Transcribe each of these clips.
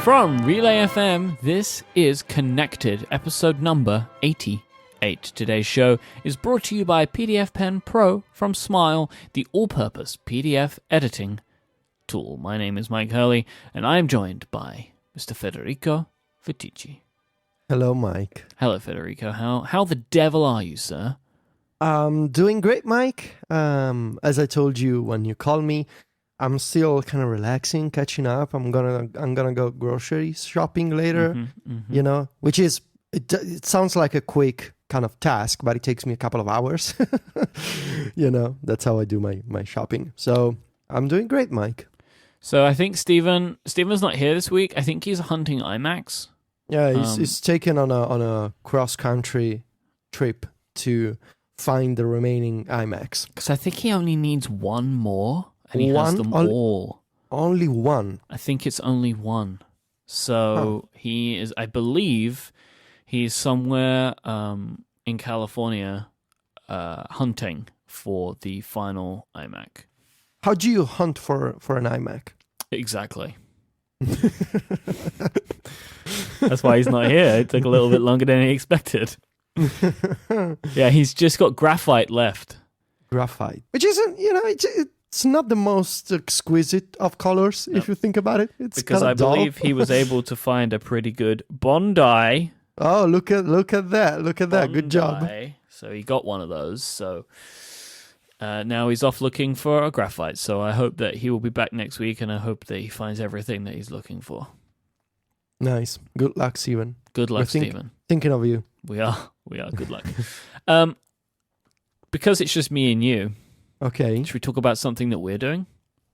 From Relay FM, this is Connected, episode number 88. Today's show is brought to you by PDF Pen Pro from Smile, the all-purpose PDF editing tool. My name is Mike Hurley, and I am joined by Mr. Federico Fetici. Hello, Mike. Hello, Federico. How the devil are you, sir? Doing great, Mike. As I told you when you called me, I'm still kind of relaxing, catching up. I'm gonna go grocery shopping later. You know, which is it sounds like a quick kind of task, but it takes me a couple of hours. You know, that's how I do my shopping. So I'm doing great, Mike. So I think Steven's not here this week. I think he's hunting iMacs. Yeah, he's taken on a cross country trip to find the remaining iMacs. Because I think he only needs one more. And he has them all. Only one? I think it's only one. So he is, I believe, he's somewhere in California hunting for the final iMac. How do you hunt for an iMac? Exactly. That's why he's not here. It took a little bit longer than he expected. Yeah, he's just got graphite left. Graphite. Which isn't, you know, it's not the most exquisite of colors, if you think about it. It's because I believe he was able to find a pretty good Bondi. Oh, look at that. Look at that. Good job. So he got one of those. So now he's off looking for a graphite. So I hope that he will be back next week, and I hope that he finds everything that he's looking for. Nice. Good luck, Steven. Good luck, Steven. Thinking of you. We are. Good luck. Because it's just me and you. Okay. Should we talk about something that we're doing?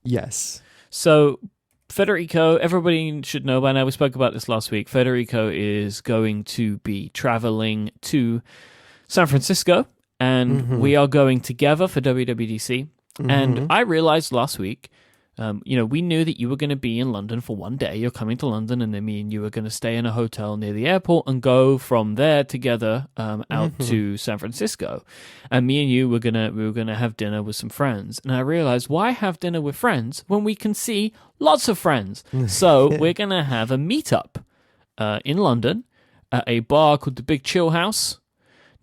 Yes. So, Federico, everybody should know by now, we spoke about this last week. Federico is going to be traveling to San Francisco, and we are going together for WWDC. And I realized last week, we knew that you were going to be in London for one day. You're coming to London, and then me and you were going to stay in a hotel near the airport and go from there together out to San Francisco. And me and you were gonna have dinner with some friends. And I realized, why have dinner with friends when we can see lots of friends? So we're gonna have a meetup in London at a bar called the Big Chill House.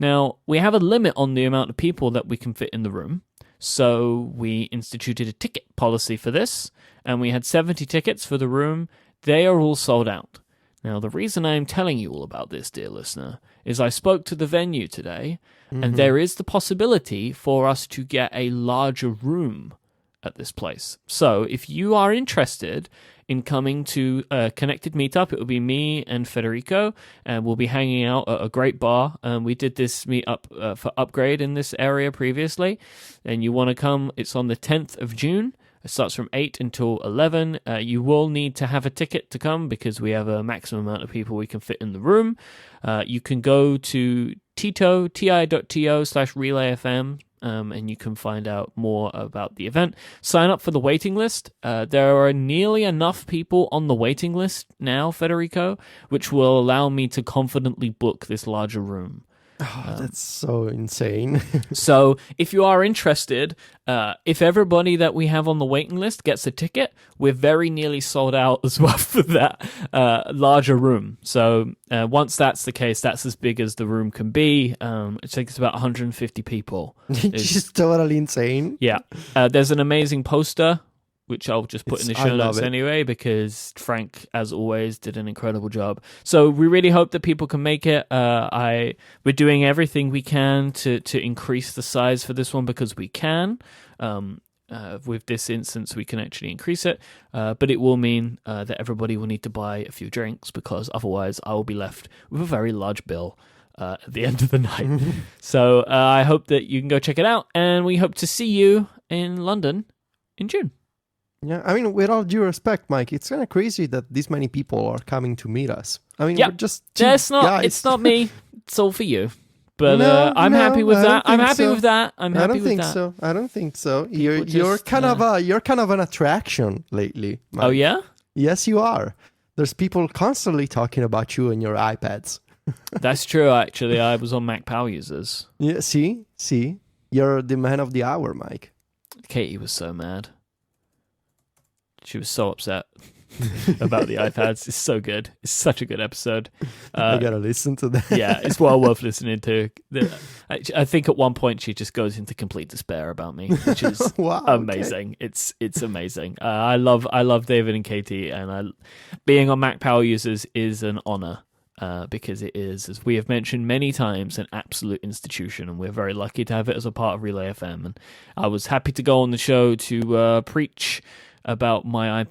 Now we have a limit on the amount of people that we can fit in the room. So we instituted a ticket policy for this, and we had 70 tickets for the room. They are all sold out. Now, the reason I am telling you all about this, dear listener, is I spoke to the venue today, and there is the possibility for us to get a larger room at this place. So if you are interested in coming to a connected meetup, it will be me and Federico, and we'll be hanging out at a great bar. We did this meetup for Upgrade in this area previously, and you want to come, it's on the 10th of June. It starts from 8 until 11. You will need to have a ticket to come because we have a maximum amount of people we can fit in the room. You can go to ti.to/relayfm, and you can find out more about the event. Sign up for the waiting list. There are nearly enough people on the waiting list now, Federico, which will allow me to confidently book this larger room. Oh, that's so insane. So if you are interested, if everybody that we have on the waiting list gets a ticket, we're very nearly sold out as well for that larger room. So once that's the case, that's as big as the room can be. It takes about 150 people. It's just totally insane. Yeah. There's an amazing poster, which I'll just put in the show notes anyway, because Frank, as always, did an incredible job. So we really hope that people can make it. We're doing everything we can to increase the size for this one because we can. With this instance, we can actually increase it. But it will mean that everybody will need to buy a few drinks because otherwise I will be left with a very large bill at the end of the night. So I hope that you can go check it out. And we hope to see you in London in June. Yeah, I mean, with all due respect, Mike, it's kind of crazy that this many people are coming to meet us. I mean, we're just two guys. It's not me. It's all for you. But I'm happy with that. I'm happy with that. I don't think so. You're kind of an attraction lately, Mike. Oh yeah? Yes, you are. There's people constantly talking about you and your iPads. That's true. Actually, I was on Mac Power Users. Yeah. See, you're the man of the hour, Mike. Katie was so mad. She was so upset. about the iPads. It's so good. It's such a good episode. I gotta listen to that. Yeah, it's well worth listening to. I think at one point she just goes into complete despair about me, which is Wow, amazing. okay. It's amazing. I love David and Katie, and being on Mac Power Users is an honor. Because it is, as we have mentioned many times, an absolute institution, and we're very lucky to have it as a part of Relay FM. And I was happy to go on the show to preach about my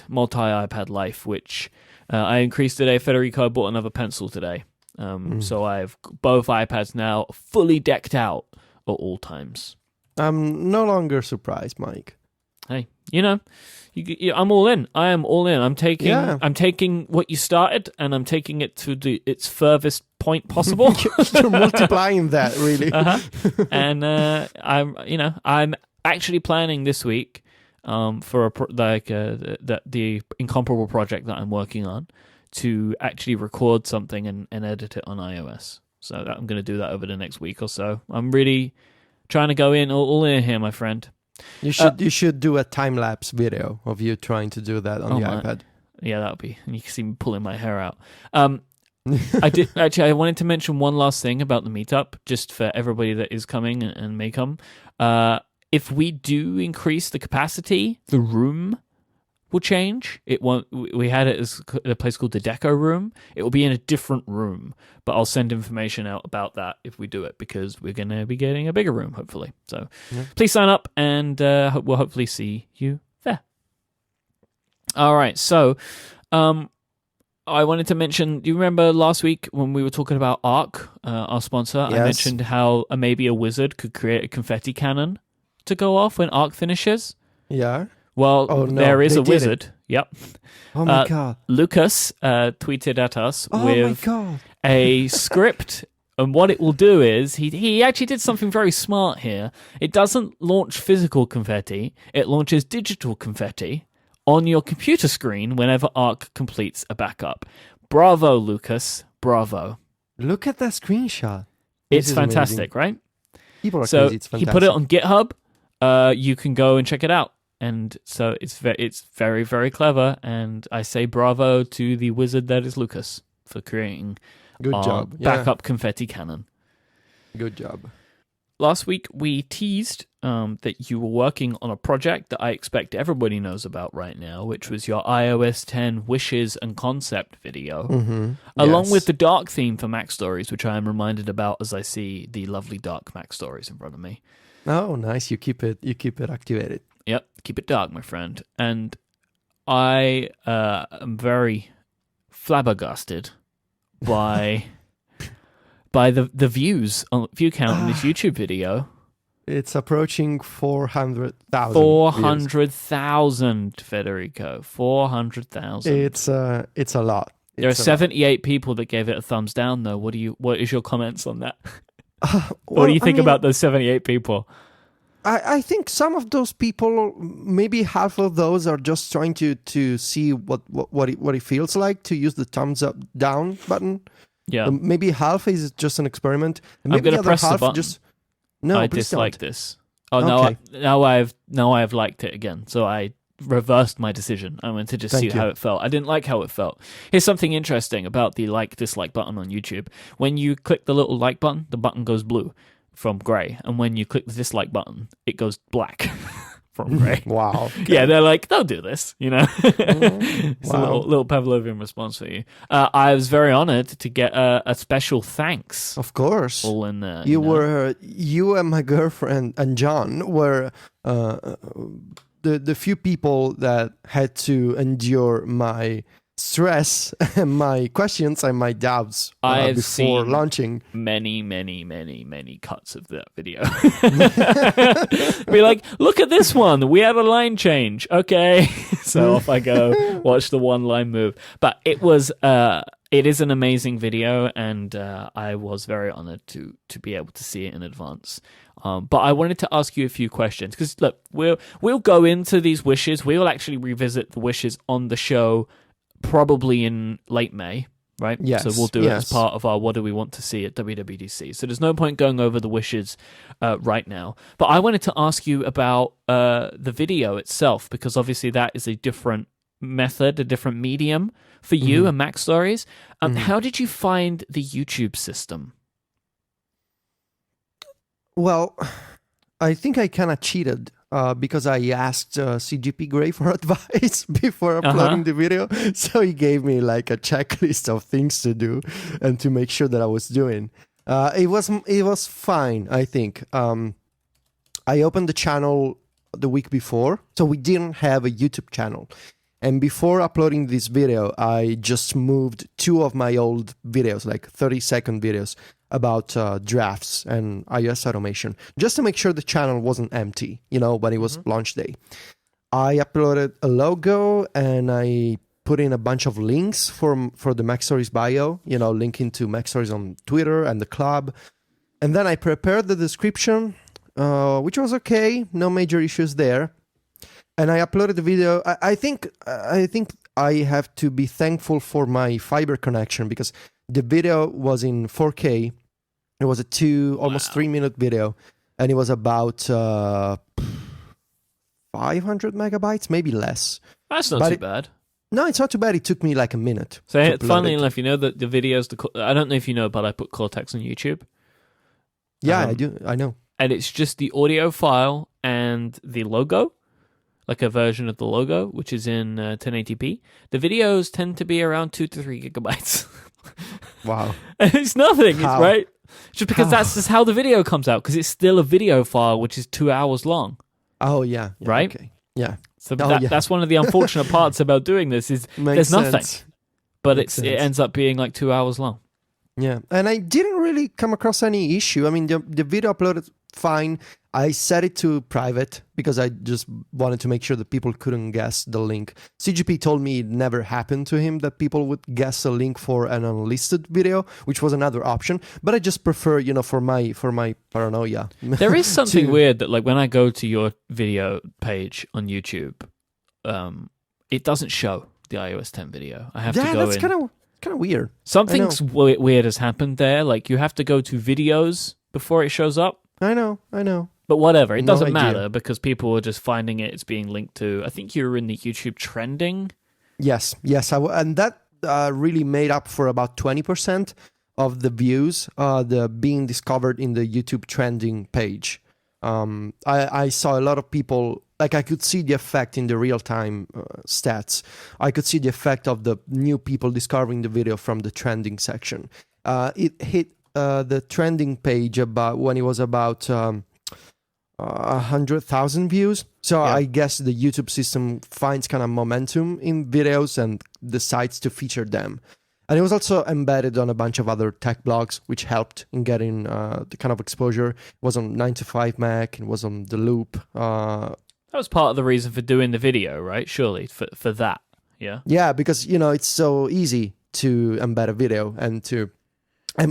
multi-iPad life, which I increased today. Federico bought another pencil today. So I have both iPads now fully decked out at all times. I'm no longer surprised, Myke. Hey, I'm all in. I am all in. I'm taking what you started, and I'm taking it to its furthest point possible. You're multiplying that, really. And I'm actually planning this week for the incomparable project that I'm working on to actually record something and edit it on iOS. So I'm going to do that over the next week or so. I'm really trying to go in all in here, my friend. You should do a time-lapse video of you trying to do that on the iPad. Yeah, that'll be. And you can see me pulling my hair out. I wanted to mention one last thing about the meetup, just for everybody that is coming and may come. If we do increase the capacity, the room will change. It won't. We had it as a place called the Deco Room. It will be in a different room, but I'll send information out about that if we do it, because we're going to be getting a bigger room, hopefully. So please sign up, and we'll hopefully see you there. All right. So I wanted to mention, do you remember last week when we were talking about Arc, our sponsor? Yes. I mentioned how maybe a wizard could create a confetti cannon to go off when Arc finishes. Yeah. Well, there is a wizard. Yep. Oh my God. Lucas tweeted at us with my God. a script, and what it will do is he actually did something very smart here. It doesn't launch physical confetti; it launches digital confetti on your computer screen whenever Arc completes a backup. Bravo, Lucas! Bravo! Look at that screenshot. It's fantastic, right? People are crazy. It's fantastic. He put it on GitHub. You can go and check it out. And so it's very, very clever, and I say bravo to the wizard that is Lucas for creating backup confetti cannon. Good job. Last week we teased that you were working on a project that I expect everybody knows about right now, which was your iOS 10 wishes and concept video, along with the dark theme for Mac Stories, which I am reminded about as I see the lovely dark Mac Stories in front of me. Oh, nice! You keep it activated. Yep, keep it dark, my friend. And I am very flabbergasted by the view count on this YouTube video. It's approaching 400,000. 400,000, Federico. 400,000. It's a lot. There are 78 people that gave it a thumbs down, though. What is your comments on that? What do you think about those 78 people? I think some of those people, maybe half of those, are just trying to see what it feels like to use the thumbs up down button. Yeah. Maybe half is just an experiment. And maybe I'm going to press the button. No, I please dislike don't. this. Oh, okay. now I've liked it again. So I reversed my decision. I went to just see how it felt. I didn't like how it felt. Here's something interesting about the dislike button on YouTube. When you click the little like button, the button goes blue from grey, and when you click the dislike button, it goes black from grey. Wow. Okay. Yeah, they're like, don't do this, It's a little Pavlovian response for you. I was very honoured to get a special thanks. Of course. All in there. You and my girlfriend and John were the few people that had to endure my stress and my questions and my doubts before launching. Many cuts of that video. Be like, look at this one. We had a line change. Okay. So off I go, watch the one line move. But it is an amazing video, and I was very honored to be able to see it in advance. But I wanted to ask you a few questions, because look, we'll go into these wishes. We will actually revisit the wishes on the show probably in late May, right? Yes. So we'll do it as part of our what do we want to see at WWDC. So there's no point going over the wishes right now. But I wanted to ask you about the video itself, because obviously that is a different method, a different medium for you and Mac Stories. How did you find the YouTube system? Well, I think I kind of cheated because I asked CGP Grey for advice before uploading the video. So he gave me like a checklist of things to do and to make sure that I was doing. It was fine, I think. I opened the channel the week before, so we didn't have a YouTube channel. And before uploading this video, I just moved 2 of my old videos, like 30-second videos, about drafts and iOS automation, just to make sure the channel wasn't empty, when it was launch day. I uploaded a logo and I put in a bunch of links for the Mac Stories bio, linking to Mac Stories on Twitter and the club. And then I prepared the description, which was okay, no major issues there. And I uploaded the video. I think I have to be thankful for my fiber connection because the video was in 4K. It was a almost 3-minute video, and it was about 500 megabytes, maybe less. That's not too bad. No, it's not too bad. It took me like a minute. So, funnily enough, that the videos, I don't know if you know, but I put Cortex on YouTube. Yeah, I do. I know. And it's just the audio file and the logo, like a version of the logo, which is in 1080p. The videos tend to be around 2 to 3 gigabytes. Wow. It's nothing, right? Just because that's just how the video comes out, because it's still a video file, which is 2 hours long. Oh, yeah. Right? Okay. Yeah. So that's one of the unfortunate parts about doing this is there's nothing. But it ends up being like 2 hours long. Yeah. And I didn't really come across any issue. I mean, the video uploaded fine. I set it to private because I just wanted to make sure that people couldn't guess the link. CGP told me it never happened to him that people would guess a link for an unlisted video, which was another option. But I just prefer, for my paranoia. There is something weird that, like, when I go to your video page on YouTube, it doesn't show the iOS 10 video. I have to go in. Yeah, that's kind of weird. Something's weird has happened there. Like, you have to go to videos before it shows up. I know. But whatever, it doesn't matter because people are just finding it's being linked to. I think you're in the YouTube trending. Yes, and that really made up for about 20% of the views being discovered in the YouTube trending page. I saw a lot of people, like I could see the effect in the real-time stats. I could see the effect of the new people discovering the video from the trending section. It hit the trending page when it was about 100,000 views. So I guess the YouTube system finds kind of momentum in videos and decides to feature them. And it was also embedded on a bunch of other tech blogs, which helped in getting the kind of exposure. It was on 9to5Mac, it was on The Loop. That was part of the reason for doing the video, right? Surely, for that, yeah? Yeah, because, it's so easy to embed a video and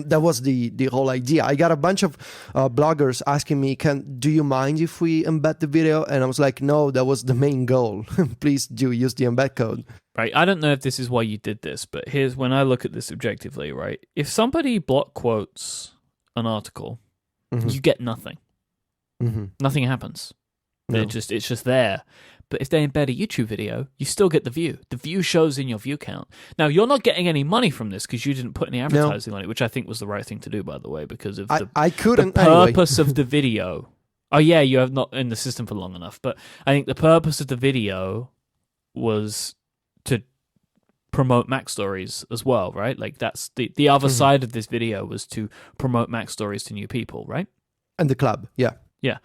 that was the whole idea. I got a bunch of bloggers asking me, do you mind if we embed the video? And I was like, no, that was the main goal. Please do use the embed code. Right. I don't know if this is why you did this, but here's when I look at this objectively, right? If somebody block quotes an article, you get nothing. Nothing happens. No. It's just there. But if they embed a YouTube video, you still get the view. The view shows in your view count. Now, you're not getting any money from this because you didn't put any advertising on it, which I think was the right thing to do, by the way, because of the purpose of the video. Oh, yeah, you have not in the system for long enough. But I think the purpose of the video was to promote Mac Stories as well, right? Like, that's the other side of this video was to promote Mac Stories to new people, right? And the club, yeah. Yeah.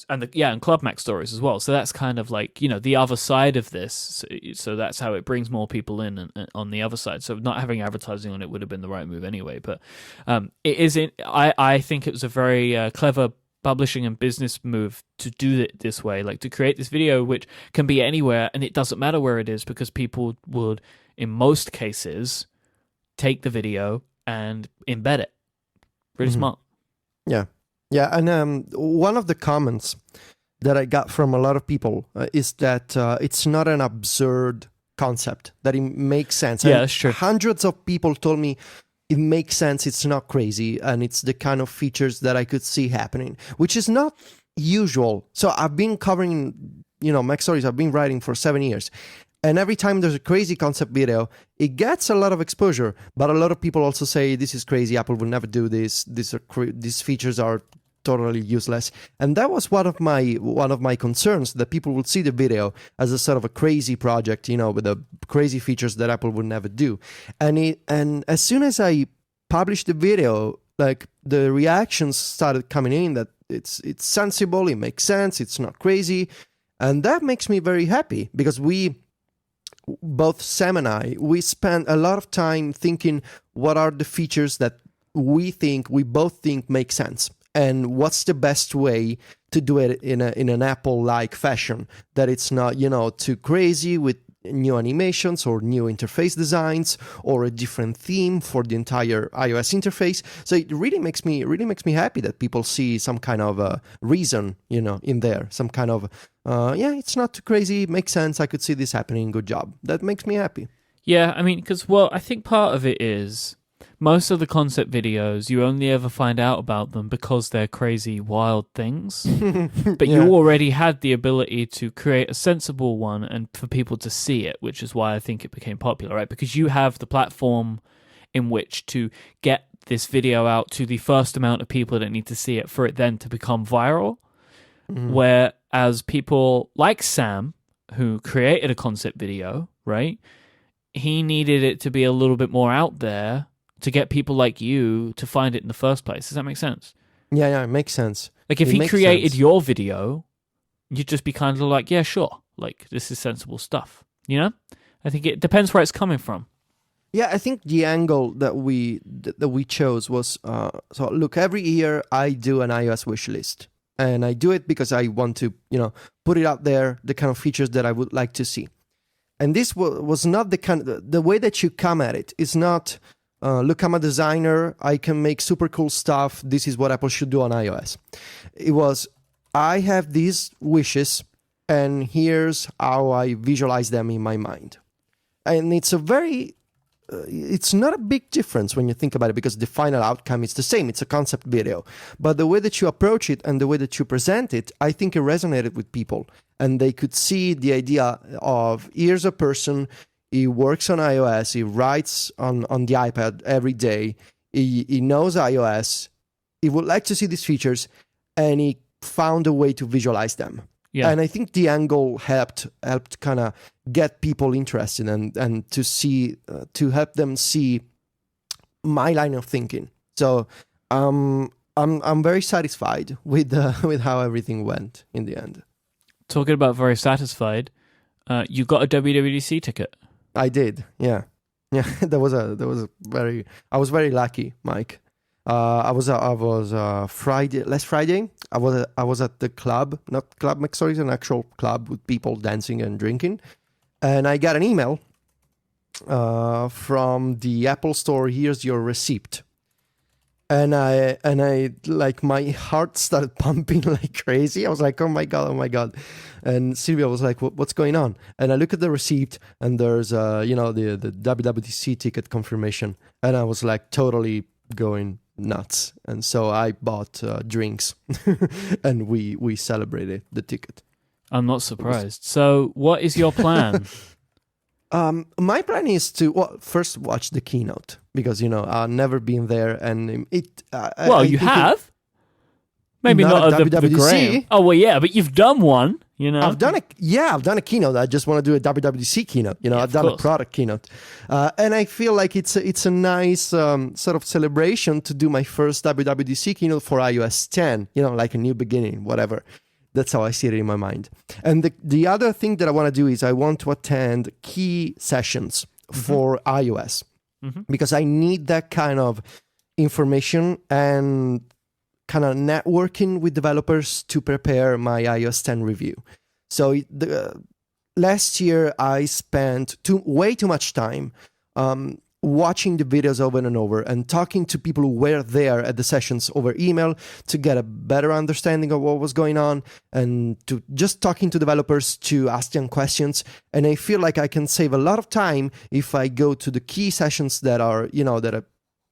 And Club Mac Stories as well. So that's kind of like, the other side of this. So that's how it brings more people in and on the other side. So not having advertising on it would have been the right move anyway. But it isn't. I think it was a very clever publishing and business move to do it this way, like to create this video which can be anywhere and it doesn't matter where it is because people would, in most cases, take the video and embed it. Really smart. Yeah. Yeah, and one of the comments that I got from a lot of people is that it's not an absurd concept, that it makes sense. Yeah, and that's true. Hundreds of people told me it makes sense, it's not crazy, and it's the kind of features that I could see happening, which is not usual. So I've been covering, Mac Stories, I've been writing for 7 years. And every time there's a crazy concept video, it gets a lot of exposure. But a lot of people also say, this is crazy, Apple will never do this. These features are totally useless. And that was one of my concerns, that people would see the video as a sort of a crazy project, with the crazy features that Apple would never do. And as soon as I published the video, like the reactions started coming in that it's sensible, it makes sense, it's not crazy. And that makes me very happy, because both Sam and I, we spent a lot of time thinking what are the features that we both think make sense, and what's the best way to do it in an Apple-like fashion, that it's not, too crazy with new animations or new interface designs or a different theme for the entire iOS interface. So it really makes me happy that people see some kind of reason, in there, some kind of it's not too crazy, it makes sense, I could see this happening, good job. That makes me happy. Yeah, I mean, because, I think part of it is most of the concept videos, you only ever find out about them because they're crazy, wild things. But you already had the ability to create a sensible one and for people to see it, which is why I think it became popular, right? Because you have the platform in which to get this video out to the first amount of people that need to see it for it then to become viral. Mm-hmm. Whereas people like Sam, who created a concept video, right? He needed it to be a little bit more out there to get people like you to find it in the first place. Does that make sense? Yeah, it makes sense. Like, if he created your video, you'd just be kind of like, yeah, sure. Like, this is sensible stuff. I think it depends where it's coming from. Yeah, I think the angle that we chose was, so look, every year I do an iOS wish list. And I do it because I want to, put it out there, the kind of features that I would like to see. And this was not the way that you come at it. It's not, look, I'm a designer, I can make super cool stuff, this is what Apple should do on iOS. It was, I have these wishes, and here's how I visualize them in my mind. And it's it's not a big difference when you think about it, because the final outcome is the same. It's a concept video. But the way that you approach it and the way that you present it, I think it resonated with people. And they could see the idea of, here's a person, he works on iOS, he writes on the iPad every day, he knows iOS, he would like to see these features, and he found a way to visualize them. Yeah. And I think the angle helped kind of get people interested and to see to help them see my line of thinking. So I'm very satisfied with how everything went in the end. Talking about very satisfied, you got a WWDC ticket. I did, yeah. I was very lucky, Mike. I was last Friday. I was at the club, not Club McSorley, an actual club with people dancing and drinking, and I got an email from the Apple Store. Here's your receipt, and I like, my heart started pumping like crazy. I was like, oh my god, and Sylvia was like, what's going on? And I look at the receipt, and there's the WWDC ticket confirmation, and I was like totally going nuts. And so I bought drinks and we celebrated the ticket. I'm not surprised. So what is your plan? My plan is to first watch the keynote, because I've never been there, and you have maybe not at the Graham. Oh well, yeah, but you've done one. I've done a keynote. I just want to do a WWDC keynote. I've done a product keynote, and I feel like it's a nice sort of celebration to do my first WWDC keynote for iOS 10. Like a new beginning, whatever. That's how I see it in my mind. And the other thing that I want to do is I want to attend key sessions for iOS, because I need that kind of information and kind of networking with developers to prepare my iOS 10 review. So last year I spent way too much time watching the videos over and over and talking to people who were there at the sessions over email to get a better understanding of what was going on, and to just talking to developers to ask them questions. And I feel like I can save a lot of time if I go to the key sessions that are, that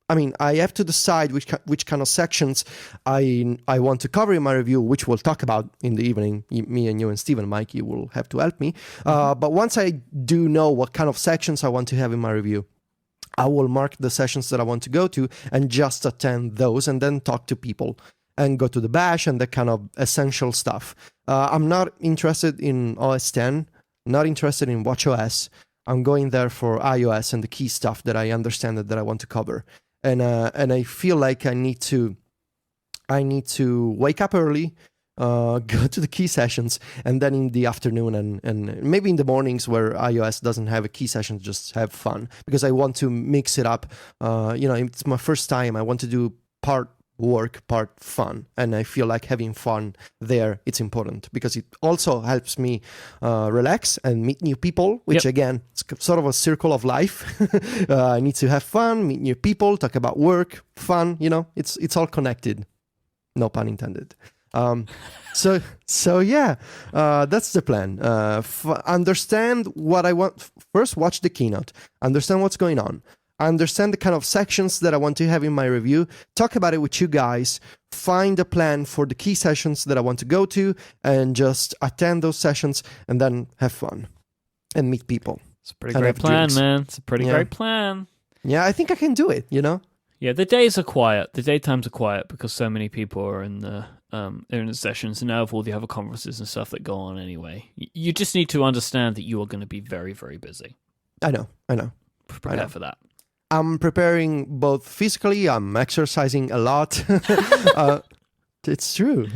I mean, I have to decide which kind of sections I want to cover in my review, which we'll talk about in the evening. Me and you and Stephen, Mike, you will have to help me. But once I do know what kind of sections I want to have in my review, I will mark the sessions that I want to go to and just attend those and then talk to people and go to the bash and the kind of essential stuff. I'm not interested in OS 10, not interested in watchOS. I'm going there for iOS and the key stuff that I understand that I want to cover. And I feel like I need to wake up early, go to the key sessions, and then in the afternoon and maybe in the mornings where iOS doesn't have a key session, just have fun, because I want to mix it up. It's my first time. I want to do part work, part fun, and I feel like having fun there, it's important because it also helps me relax and meet new people, which again, it's sort of a circle of life. I need to have fun, meet new people, talk about work, fun, it's all connected, no pun intended. So yeah, that's the plan. Understand what I want. First, watch the keynote, understand what's going on, understand the kind of sections that I want to have in my review, talk about it with you guys, find a plan for the key sessions that I want to go to, and just attend those sessions and then have fun and meet people. It's a pretty great plan, man. It's a pretty great plan. Yeah, I think I can do it, Yeah, the days are quiet. The daytimes are quiet because so many people are in the sessions, and now of all the other conferences and stuff that go on anyway. You just need to understand that you are going to be very, very busy. I know. Prepare for that. I'm preparing both physically. I'm exercising a lot. It's true.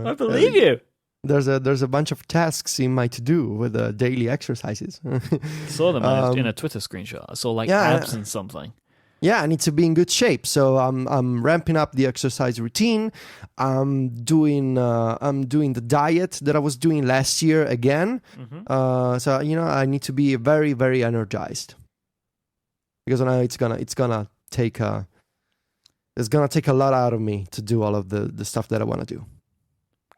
I believe you. There's a bunch of tasks in my to-do with the daily exercises. I saw them in a Twitter screenshot. I saw abs and something. Yeah, I need to be in good shape. So I'm ramping up the exercise routine. I'm doing the diet that I was doing last year again. Mm-hmm. So I need to be very, very energized, because I know it's gonna take a lot out of me to do all of the stuff that I want to do.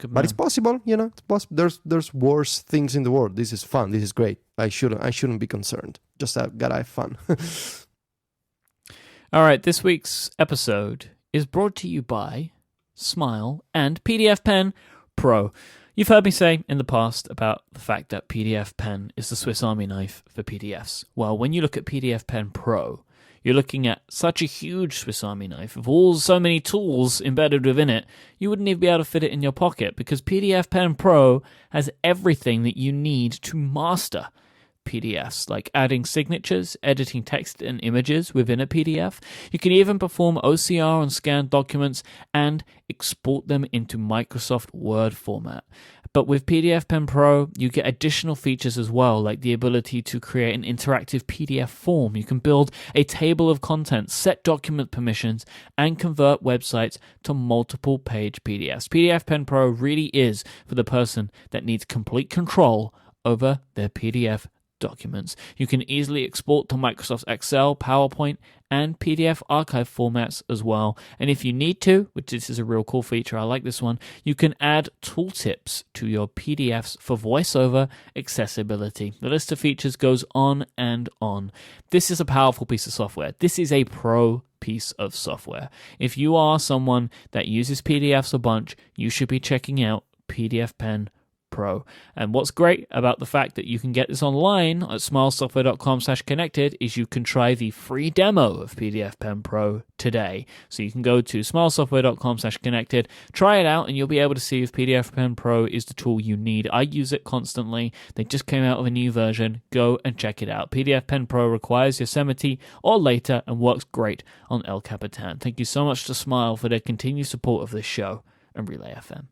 But it's possible, It's possible. There's worse things in the world. This is fun. This is great. I shouldn't be concerned. Just gotta have fun. All right, this week's episode is brought to you by Smile and PDF Pen Pro. You've heard me say in the past about the fact that PDF Pen is the Swiss Army knife for PDFs. Well, when you look at PDF Pen Pro, you're looking at such a huge Swiss Army knife of so many tools embedded within it, you wouldn't even be able to fit it in your pocket, because PDF Pen Pro has everything that you need to master PDFs, like adding signatures, editing text and images within a PDF. You can even perform OCR on scanned documents and export them into Microsoft Word format. But with PDF Pen Pro, you get additional features as well, like the ability to create an interactive PDF form. You can build a table of contents, set document permissions, and convert websites to multiple page PDFs. PDF Pen Pro really is for the person that needs complete control over their PDF documents. You can easily export to Microsoft Excel, PowerPoint, and PDF archive formats as well. And if you need to, which this is a real cool feature, I like this one, you can add tooltips to your PDFs for voiceover accessibility. The list of features goes on and on. This is a powerful piece of software. This is a pro piece of software. If you are someone that uses PDFs a bunch, you should be checking out PDF Pen Pro. And what's great about the fact that you can get this online at smilesoftware.com/connected is you can try the free demo of PDF Pen Pro today. So you can go to smilesoftware.com/connected, try it out, and you'll be able to see if PDF Pen Pro is the tool you need. I use it constantly. They just came out with a new version. Go and check it out. PDF Pen Pro requires Yosemite or later and works great on El Capitan. Thank you so much to Smile for their continued support of this show and Relay FM.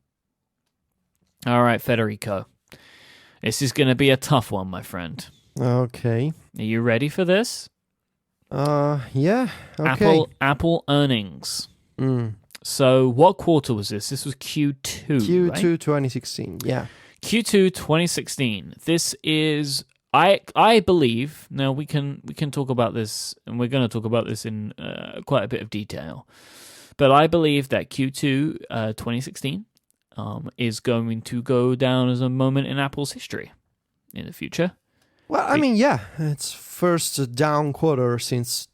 All right, Federico. This is going to be a tough one, my friend. Okay. Are you ready for this? Yeah. Okay. Apple earnings. So what quarter was this? This was Q2, Q2 right? 2016, yeah. Q2 2016. This is, I believe, now we can talk about this, and we're going to talk about this in quite a bit of detail, but I believe that Q2 2016 is going to go down as a moment in Apple's history in the future. Well, I mean, yeah, it's first down quarter since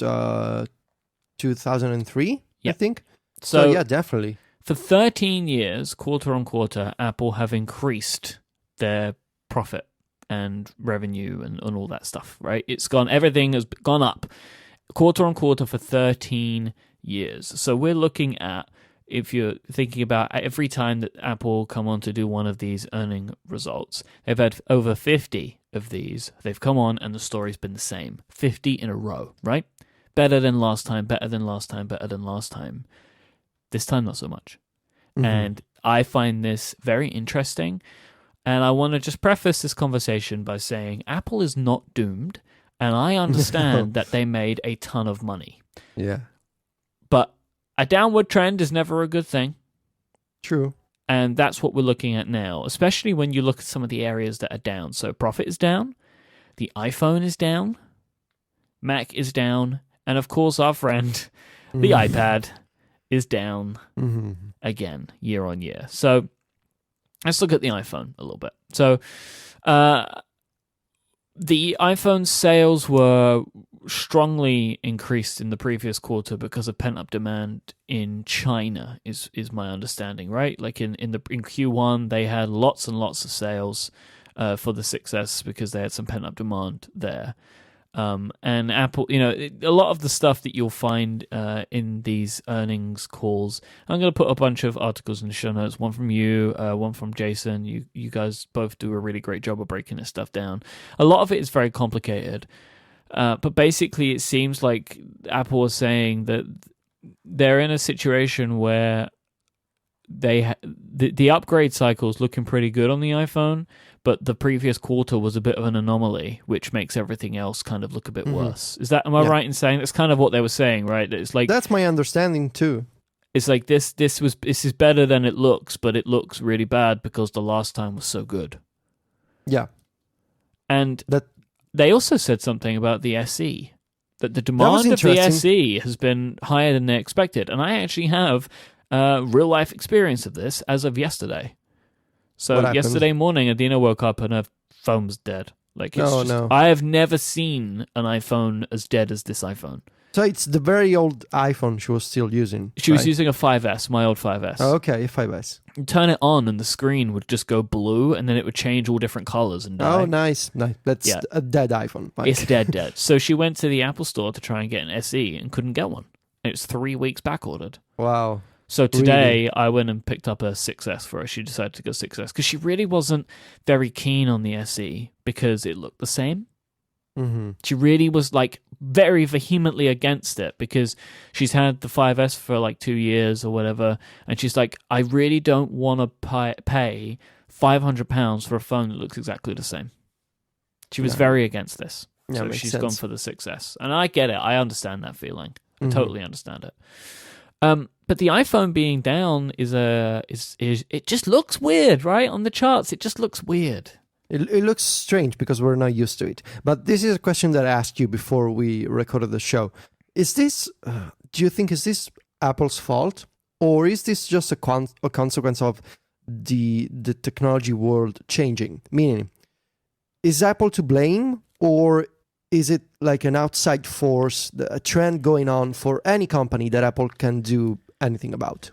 2003, I think. So yeah, definitely. For 13 years, quarter on quarter, Apple have increased their profit and revenue and all that stuff, right? Everything has gone up quarter on quarter for 13 years. So we're looking at, if you're thinking about every time that Apple come on to do one of these earning results, they've had over 50 of these. They've come on and the story's been the same. 50 in a row, right? Better than last time, better than last time, better than last time. This time, not so much. Mm-hmm. And I find this very interesting. And I want to just preface this conversation by saying Apple is not doomed. And I understand that they made a ton of money. Yeah. But a downward trend is never a good thing. True. And that's what we're looking at now, especially when you look at some of the areas that are down. So profit is down. The iPhone is down. Mac is down. And of course, our friend, the iPad, is down again year on year. So let's look at the iPhone a little bit. So the iPhone sales were strongly increased in the previous quarter because of pent-up demand in China, is my understanding, right? Like in Q1, they had lots and lots of sales for the 6S because they had some pent-up demand there. And Apple, a lot of the stuff that you'll find in these earnings calls, I'm going to put a bunch of articles in the show notes, one from you, one from Jason. You guys both do a really great job of breaking this stuff down. A lot of it is very complicated, but basically it seems like Apple is saying that they're in a situation where the upgrade cycle is looking pretty good on the iPhone, but the previous quarter was a bit of an anomaly, which makes everything else kind of look a bit worse. Am I right in saying that's kind of what they were saying, right? It's like that's my understanding too. It's like this is better than it looks, but it looks really bad because the last time was so good. Yeah. And they also said something about the SE, that the demand of the SE has been higher than they expected. And I actually have real life experience of this as of yesterday. So yesterday morning, Adina woke up and her phone was dead. Like, I have never seen an iPhone as dead as this iPhone. So it's the very old iPhone she was still using. She was using a 5S, my old 5S. Oh, okay, 5S. You turn it on and the screen would just go blue and then it would change all different colors and die. Oh, nice. That's a dead iPhone. Mike. It's dead. So she went to the Apple store to try and get an SE and couldn't get one. It was 3 weeks back ordered. Wow. So today I went and picked up a 6S for her. She decided to go 6S because she really wasn't very keen on the SE because it looked the same. Mm-hmm. She really was like very vehemently against it because she's had the 5S for like 2 years or whatever, and she's like, I really don't want to pay £500 for a phone that looks exactly the same. She was very against this, so she's gone for the 6S, and I get it. I understand that feeling. I totally understand it. But the iPhone being down is it just looks weird, right? On the charts, it just looks weird. It looks strange because we're not used to it. But this is a question that I asked you before we recorded the show. Is this, do you think, is this Apple's fault? Or is this just a consequence of the technology world changing? Meaning, is Apple to blame? Or is it like an outside force, a trend going on for any company that Apple can do anything about?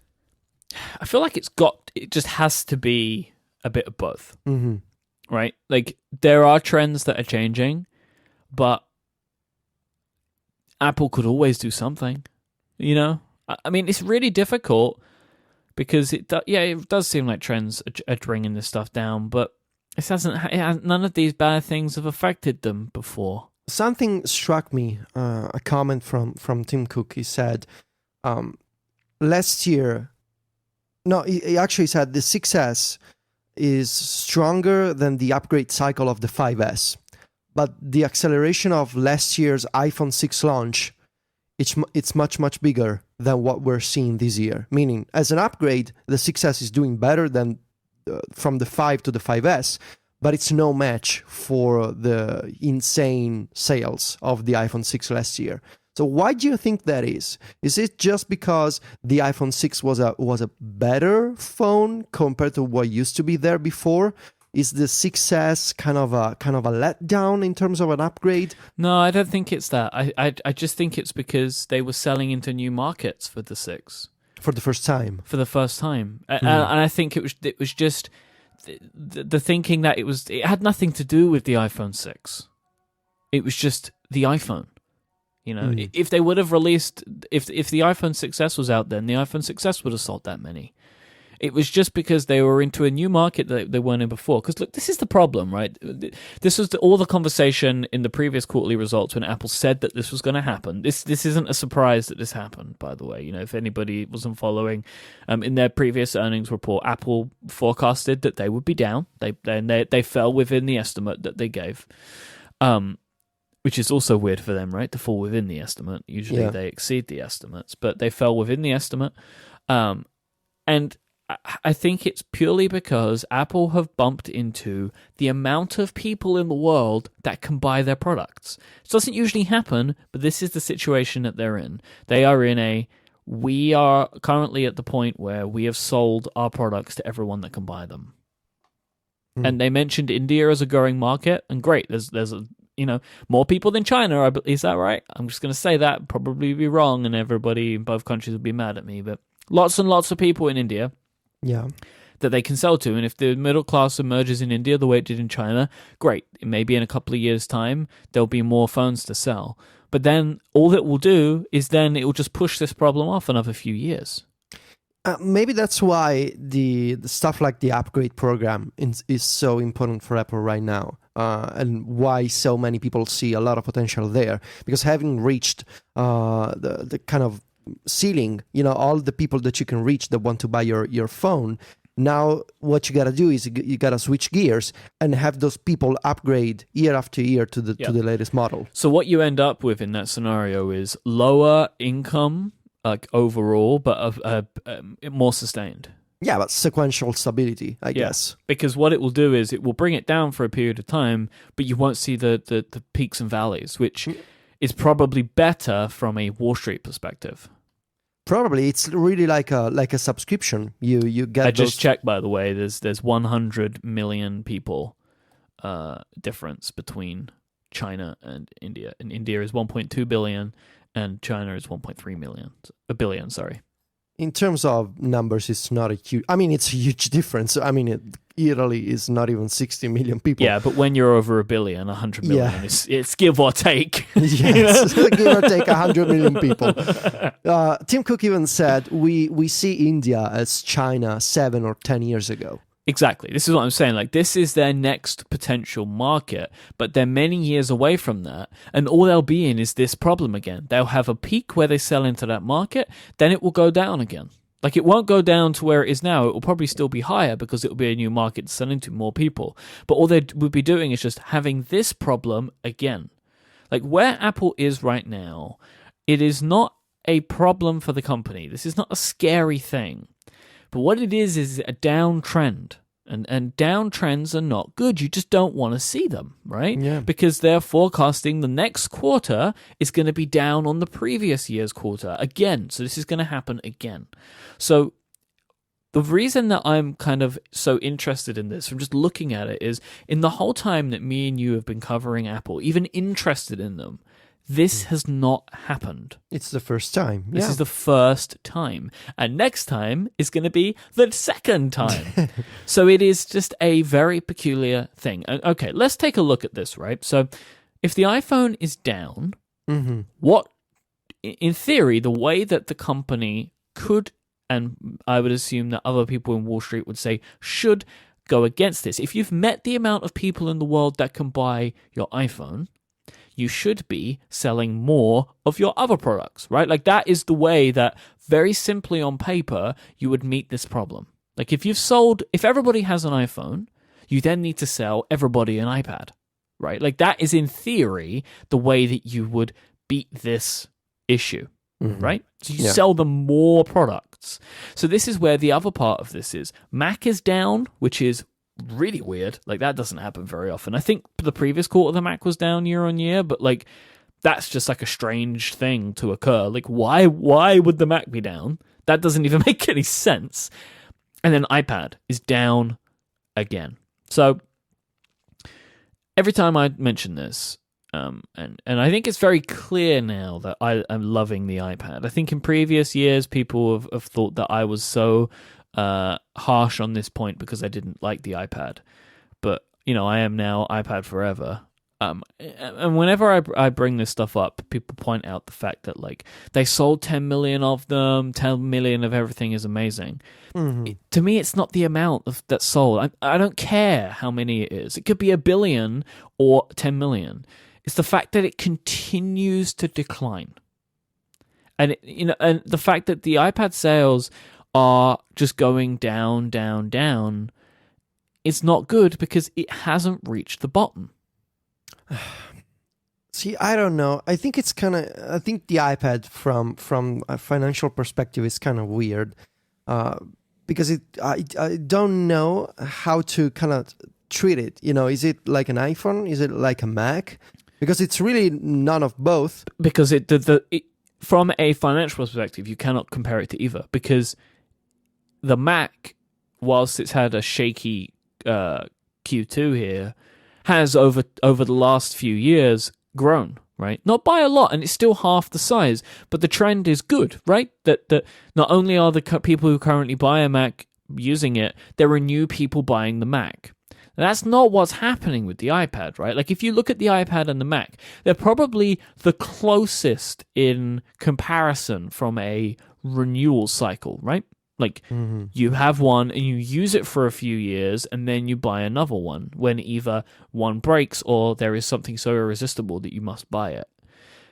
I feel like it just has to be a bit of both. Mm-hmm. Right? Like, there are trends that are changing, but Apple could always do something, I mean, it's really difficult because it does seem like trends are bringing this stuff down, but none of these bad things have affected them before. Something struck me, a comment from Tim Cook. He said, last year, he actually said the 6S is stronger than the upgrade cycle of the 5S. But the acceleration of last year's iPhone 6 launch, it's much, much bigger than what we're seeing this year. Meaning, as an upgrade, the 6S is doing better than from the 5 to the 5S, but it's no match for the insane sales of the iPhone 6 last year. So why do you think that is? Is it just because the iPhone 6 was a better phone compared to what used to be there before? Is the 6S kind of a letdown in terms of an upgrade? No, I don't think it's that. I just think it's because they were selling into new markets for the 6 for the first time. And I think it was just the thinking that it had nothing to do with the iPhone 6. It was just the iPhone. You know, if they would have released, if the iPhone 6S was out then, the iPhone 6S would have sold that many. It was just because they were into a new market that they weren't in before. Because look, this is the problem, right? This was all the conversation in the previous quarterly results when Apple said that this was going to happen. This isn't a surprise that this happened, by the way. You know, if anybody wasn't following, in their previous earnings report, Apple forecasted that they would be down. They fell within the estimate that they gave, which is also weird for them, right? To fall within the estimate. Usually they exceed the estimates, but they fell within the estimate, and I think it's purely because Apple have bumped into the amount of people in the world that can buy their products. It doesn't usually happen, but this is the situation that they're in. We are currently at the point where we have sold our products to everyone that can buy them. And they mentioned India as a growing market, and great, there's more people than China. Is that right? I'm just going to say that, probably be wrong, and everybody in both countries will be mad at me, but lots and lots of people in India. Yeah, that they can sell to. And if the middle class emerges in India the way it did in China, great. Maybe in a couple of years' time, there'll be more phones to sell. But then all it will do is then it will just push this problem off another few years. Maybe that's why the stuff like the upgrade program is so important for Apple right now. And why so many people see a lot of potential there. Because having reached the kind of ceiling, all the people that you can reach that want to buy your phone, now what you got to do is you got to switch gears and have those people upgrade year after year to the latest model. So what you end up with in that scenario is lower income, like overall, but more sustained. Yeah, but sequential stability, I guess. Because what it will do is it will bring it down for a period of time, but you won't see the peaks and valleys, which is probably better from a Wall Street perspective. Probably it's really like a subscription. You get. I just checked, by the way. There's 100 million people difference between China and India, and India is 1.2 billion, and China is 1.3 billion. Sorry. In terms of numbers, it's not a huge. I mean, it's a huge difference. I mean, Italy is not even 60 million people. Yeah, but when you're over a billion, 100 million, it's give or take. Yes, give or take 100 million people. Tim Cook even said we see India as China 7 or 10 years ago. Exactly. This is what I'm saying. Like, this is their next potential market, but they're many years away from that, and all they'll be in is this problem again. They'll have a peak where they sell into that market, then it will go down again. Like, it won't go down to where it is now. It will probably still be higher because it will be a new market to sell into, more people. But all they would be doing is just having this problem again. Like, where Apple is right now, it is not a problem for the company. This is not a scary thing. But what it is a downtrend. And downtrends are not good. You just don't want to see them, right? Yeah. Because they're forecasting the next quarter is going to be down on the previous year's quarter again. So this is going to happen again. So the reason that I'm kind of so interested in this from just looking at it is in the whole time that me and you have been covering Apple, even interested in them, this has not happened. It's the first time. This is the first time. And next time is going to be the second time. So it is just a very peculiar thing. Okay, let's take a look at this, right? So if the iPhone is down, what, in theory, the way that the company could, and I would assume that other people in Wall Street would say, should go against this. If you've met the amount of people in the world that can buy your iPhone, you should be selling more of your other products, right? Like, that is the way that, very simply on paper, you would meet this problem. Like, if everybody has an iPhone, you then need to sell everybody an iPad, right? Like, that is, in theory, the way that you would beat this issue, right? So you sell them more products. So this is where the other part of this is. Mac is down, which is really weird. Like, that doesn't happen very often. I think the previous quarter the Mac was down year on year, but like, that's just like a strange thing to occur. Like, why would the Mac be down? That doesn't even make any sense. And then iPad is down again. So every time I mention this, and I think it's very clear now that I am loving the iPad. I think in previous years, people have thought that I was so harsh on this point because I didn't like the iPad. But, I am now iPad forever. And whenever I bring this stuff up, people point out the fact that, like, they sold 10 million of them, 10 million of everything is amazing. To me, it's not the amount that's sold. I don't care how many it is. It could be 1 billion or 10 million. It's the fact that it continues to decline. And, and the fact that the iPad sales are just going down, down, down, it's not good because it hasn't reached the bottom. See, I don't know. I think it's I think the iPad from a financial perspective is kind of weird, because I don't know how to kind of treat it. Is it like an iPhone? Is it like a Mac? Because it's really none of both. Because from a financial perspective, you cannot compare it to either. Because the Mac, whilst it's had a shaky Q2 here, has over the last few years grown, right? Not by a lot, and it's still half the size, but the trend is good, right? That not only are the people who currently buy a Mac using it, there are new people buying the Mac. That's not what's happening with the iPad, right? Like, if you look at the iPad and the Mac, they're probably the closest in comparison from a renewal cycle, right? Like, you have one and you use it for a few years and then you buy another one when either one breaks or there is something so irresistible that you must buy it.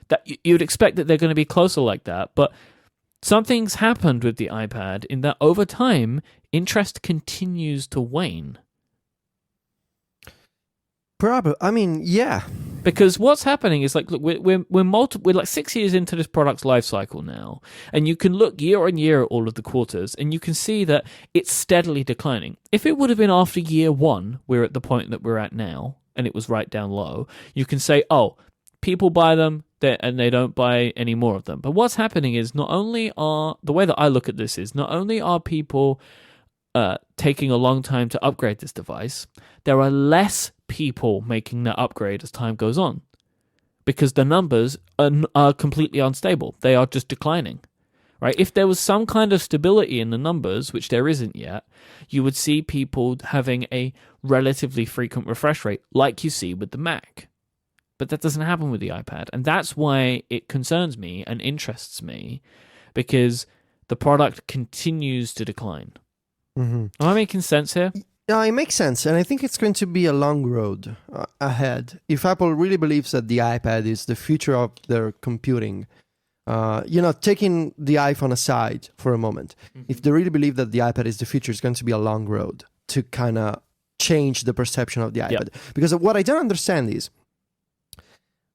That you'd expect that they're going to be closer like that, but something's happened with the iPad in that over time, interest continues to wane. Probably. I mean, yeah. Because what's happening is, like, look, we're like 6 years into this product's life cycle now, and you can look year on year at all of the quarters, and you can see that it's steadily declining. If it would have been after year one, we're at the point that we're at now, and it was right down low, you can say, oh, people buy them, and they don't buy any more of them. But what's happening is the way that I look at this is not only are people taking a long time to upgrade this device, there are less people making that upgrade as time goes on because the numbers are completely unstable. They are just declining, right? If there was some kind of stability in the numbers, which there isn't yet, you would see people having a relatively frequent refresh rate like you see with the Mac. But that doesn't happen with the iPad, and that's why it concerns me and interests me, because the product continues to decline. Am I making sense here? Yeah, it makes sense, and I think it's going to be a long road ahead. If Apple really believes that the iPad is the future of their computing, taking the iPhone aside for a moment, if they really believe that the iPad is the future, it's going to be a long road to kind of change the perception of the iPad. Yep. Because what I don't understand is,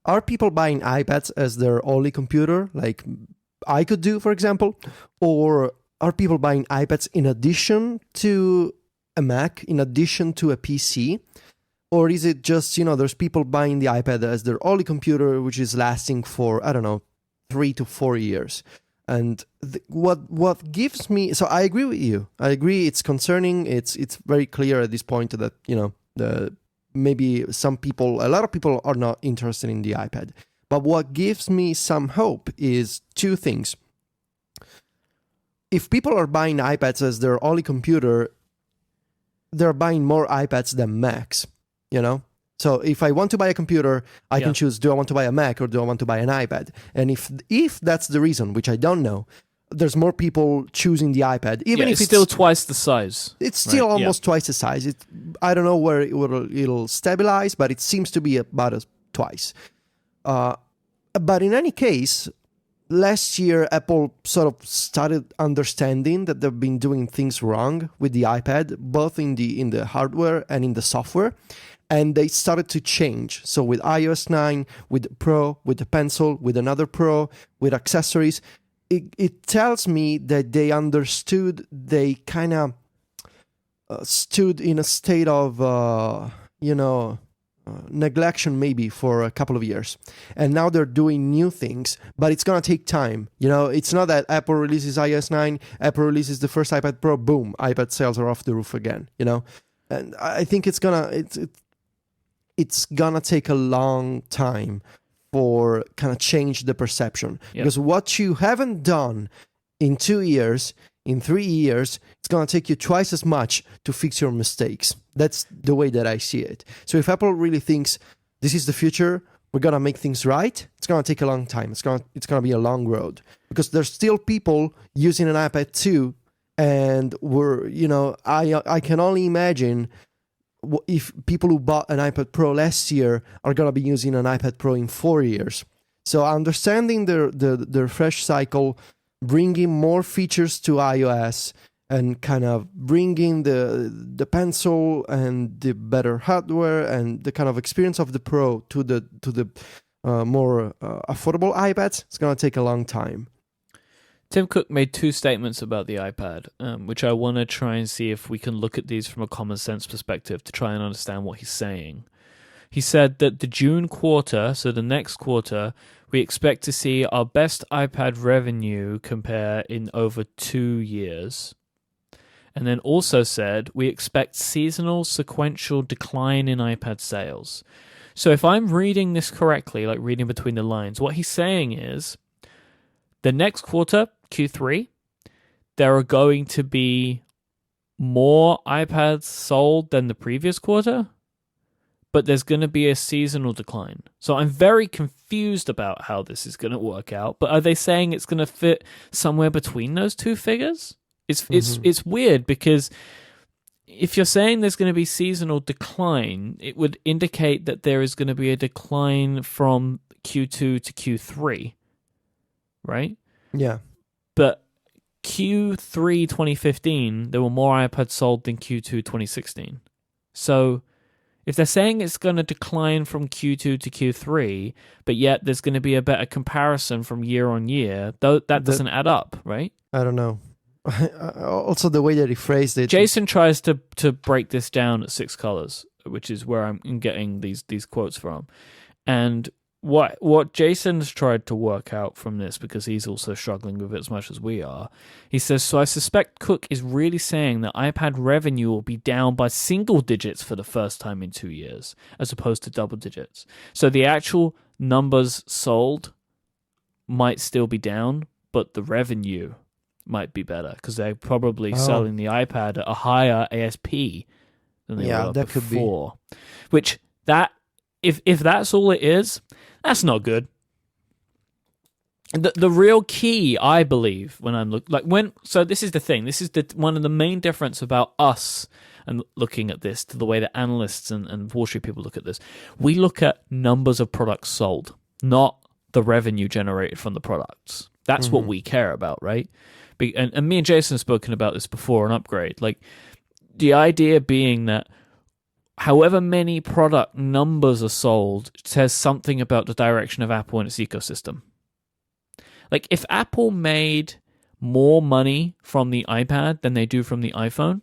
are people buying iPads as their only computer, like I could do, for example, or are people buying iPads in addition to a Mac, in addition to a PC? Or is it just, there's people buying the iPad as their only computer, which is lasting for, 3 to 4 years? And what gives me... So I agree with you. I agree it's concerning. It's very clear at this point that, maybe a lot of people are not interested in the iPad. But what gives me some hope is two things. If people are buying iPads as their only computer, they're buying more iPads than Macs, So if I want to buy a computer, I can choose, do I want to buy a Mac or do I want to buy an iPad? And if that's the reason, which I don't know, there's more people choosing the iPad. Even if it's still twice the size. It's still almost twice the size. I don't know where it'll stabilize, but it seems to be about twice. But in any case, last year, Apple sort of started understanding that they've been doing things wrong with the iPad, both in the hardware and in the software, and they started to change. So with iOS 9, with the Pro, with the Pencil, with another Pro, with accessories, it tells me that they understood, they kind of stood in a state of, neglection maybe for a couple of years, and now they're doing new things, but it's gonna take time. It's not that Apple releases iOS 9, Apple releases the first iPad Pro, boom, iPad sales are off the roof again. And I think it's it's gonna take a long time for kind of change the perception. Yep. Because what you haven't done in 2 years, in 3 years, it's gonna take you twice as much to fix your mistakes. That's the way that I see it. So if Apple really thinks this is the future, we're gonna make things right, it's gonna take a long time. It's gonna be a long road, because there's still people using an iPad 2, and I can only imagine if people who bought an iPad Pro last year are gonna be using an iPad Pro in 4 years. So understanding the refresh cycle, bringing more features to iOS, and kind of bringing the pencil and the better hardware and the kind of experience of the Pro to the more affordable iPads, it's going to take a long time. Tim Cook made 2 statements about the iPad, which I want to try and see if we can look at these from a common sense perspective to try and understand what he's saying. He said that the June quarter, so the next quarter, we expect to see our best iPad revenue compare in over 2 years. And then also said, we expect seasonal sequential decline in iPad sales. So if I'm reading this correctly, like reading between the lines, what he's saying is, the next quarter, Q3, there are going to be more iPads sold than the previous quarter, but there's going to be a seasonal decline. So I'm very confused about how this is going to work out, but are they saying it's going to fit somewhere between those 2 figures? It's weird, because if you're saying there's going to be seasonal decline, it would indicate that there is going to be a decline from Q2 to Q3, right? Yeah. But Q3 2015, there were more iPads sold than Q2 2016. So if they're saying it's going to decline from Q2 to Q3, but yet there's going to be a better comparison from year on year, though that doesn't add up, right? I don't know. Also, the way that he phrased it. Jason tries to break this down at 6 colors, which is where I'm getting these quotes from. And what Jason's tried to work out from this, because he's also struggling with it as much as we are, he says, so I suspect Cook is really saying that iPad revenue will be down by single digits for the first time in 2 years, as opposed to double digits. So the actual numbers sold might still be down, but the revenue might be better, because they're probably selling the iPad at a higher ASP than they were that before. Could be. Which, that if that's all it is, that's not good. The real key, I believe, when I'm so this is the thing. This is one of the main difference about us and looking at this to the way that analysts and Wall Street people look at this. We look at numbers of products sold, not the revenue generated from the products. That's what we care about, right? And me and Jason have spoken about this before on Upgrade. Like, the idea being that however many product numbers are sold says something about the direction of Apple and its ecosystem. Like, if Apple made more money from the iPad than they do from the iPhone,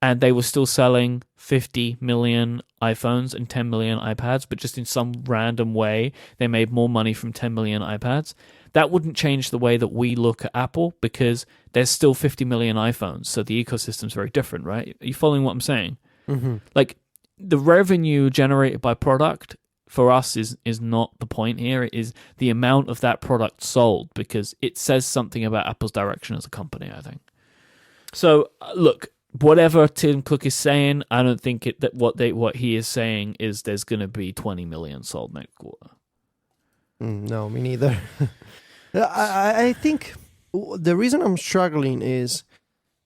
and they were still selling 50 million iPhones and 10 million iPads, but just in some random way they made more money from 10 million iPads, that wouldn't change the way that we look at Apple, because there's still 50 million iPhones, so the ecosystem's very different, right? Are you following what I'm saying? Mm-hmm. Like, the revenue generated by product for us is not the point here. It is the amount of that product sold, because it says something about Apple's direction as a company, I think. So, look, whatever Tim Cook is saying, I don't think that what he is saying is there's going to be 20 million sold next quarter. No, me neither. I think the reason I'm struggling is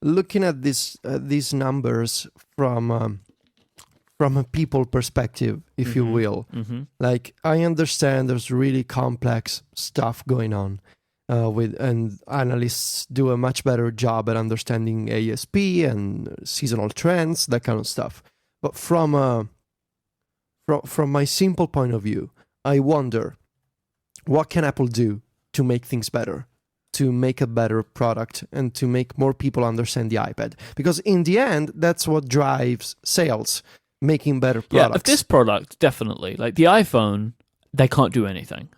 looking at these numbers from a people perspective, if you will. Mm-hmm. Like, I understand there's really complex stuff going on, and analysts do a much better job at understanding ASP and seasonal trends, that kind of stuff. But from my simple point of view, I wonder, what can Apple do to make things better, to make a better product, and to make more people understand the iPad? Because in the end, that's what drives sales, making better products. Yeah, of this product, definitely. Like, the iPhone, they can't do anything.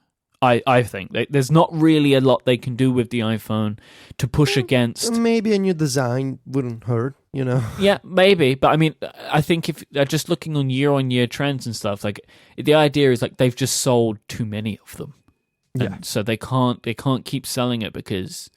I think there's not really a lot they can do with the iPhone to push against. Maybe a new design wouldn't hurt. you know? Yeah, maybe, but I mean, I think if just looking on year trends and stuff, like the idea is like they've just sold too many of them, and so they can't keep selling it because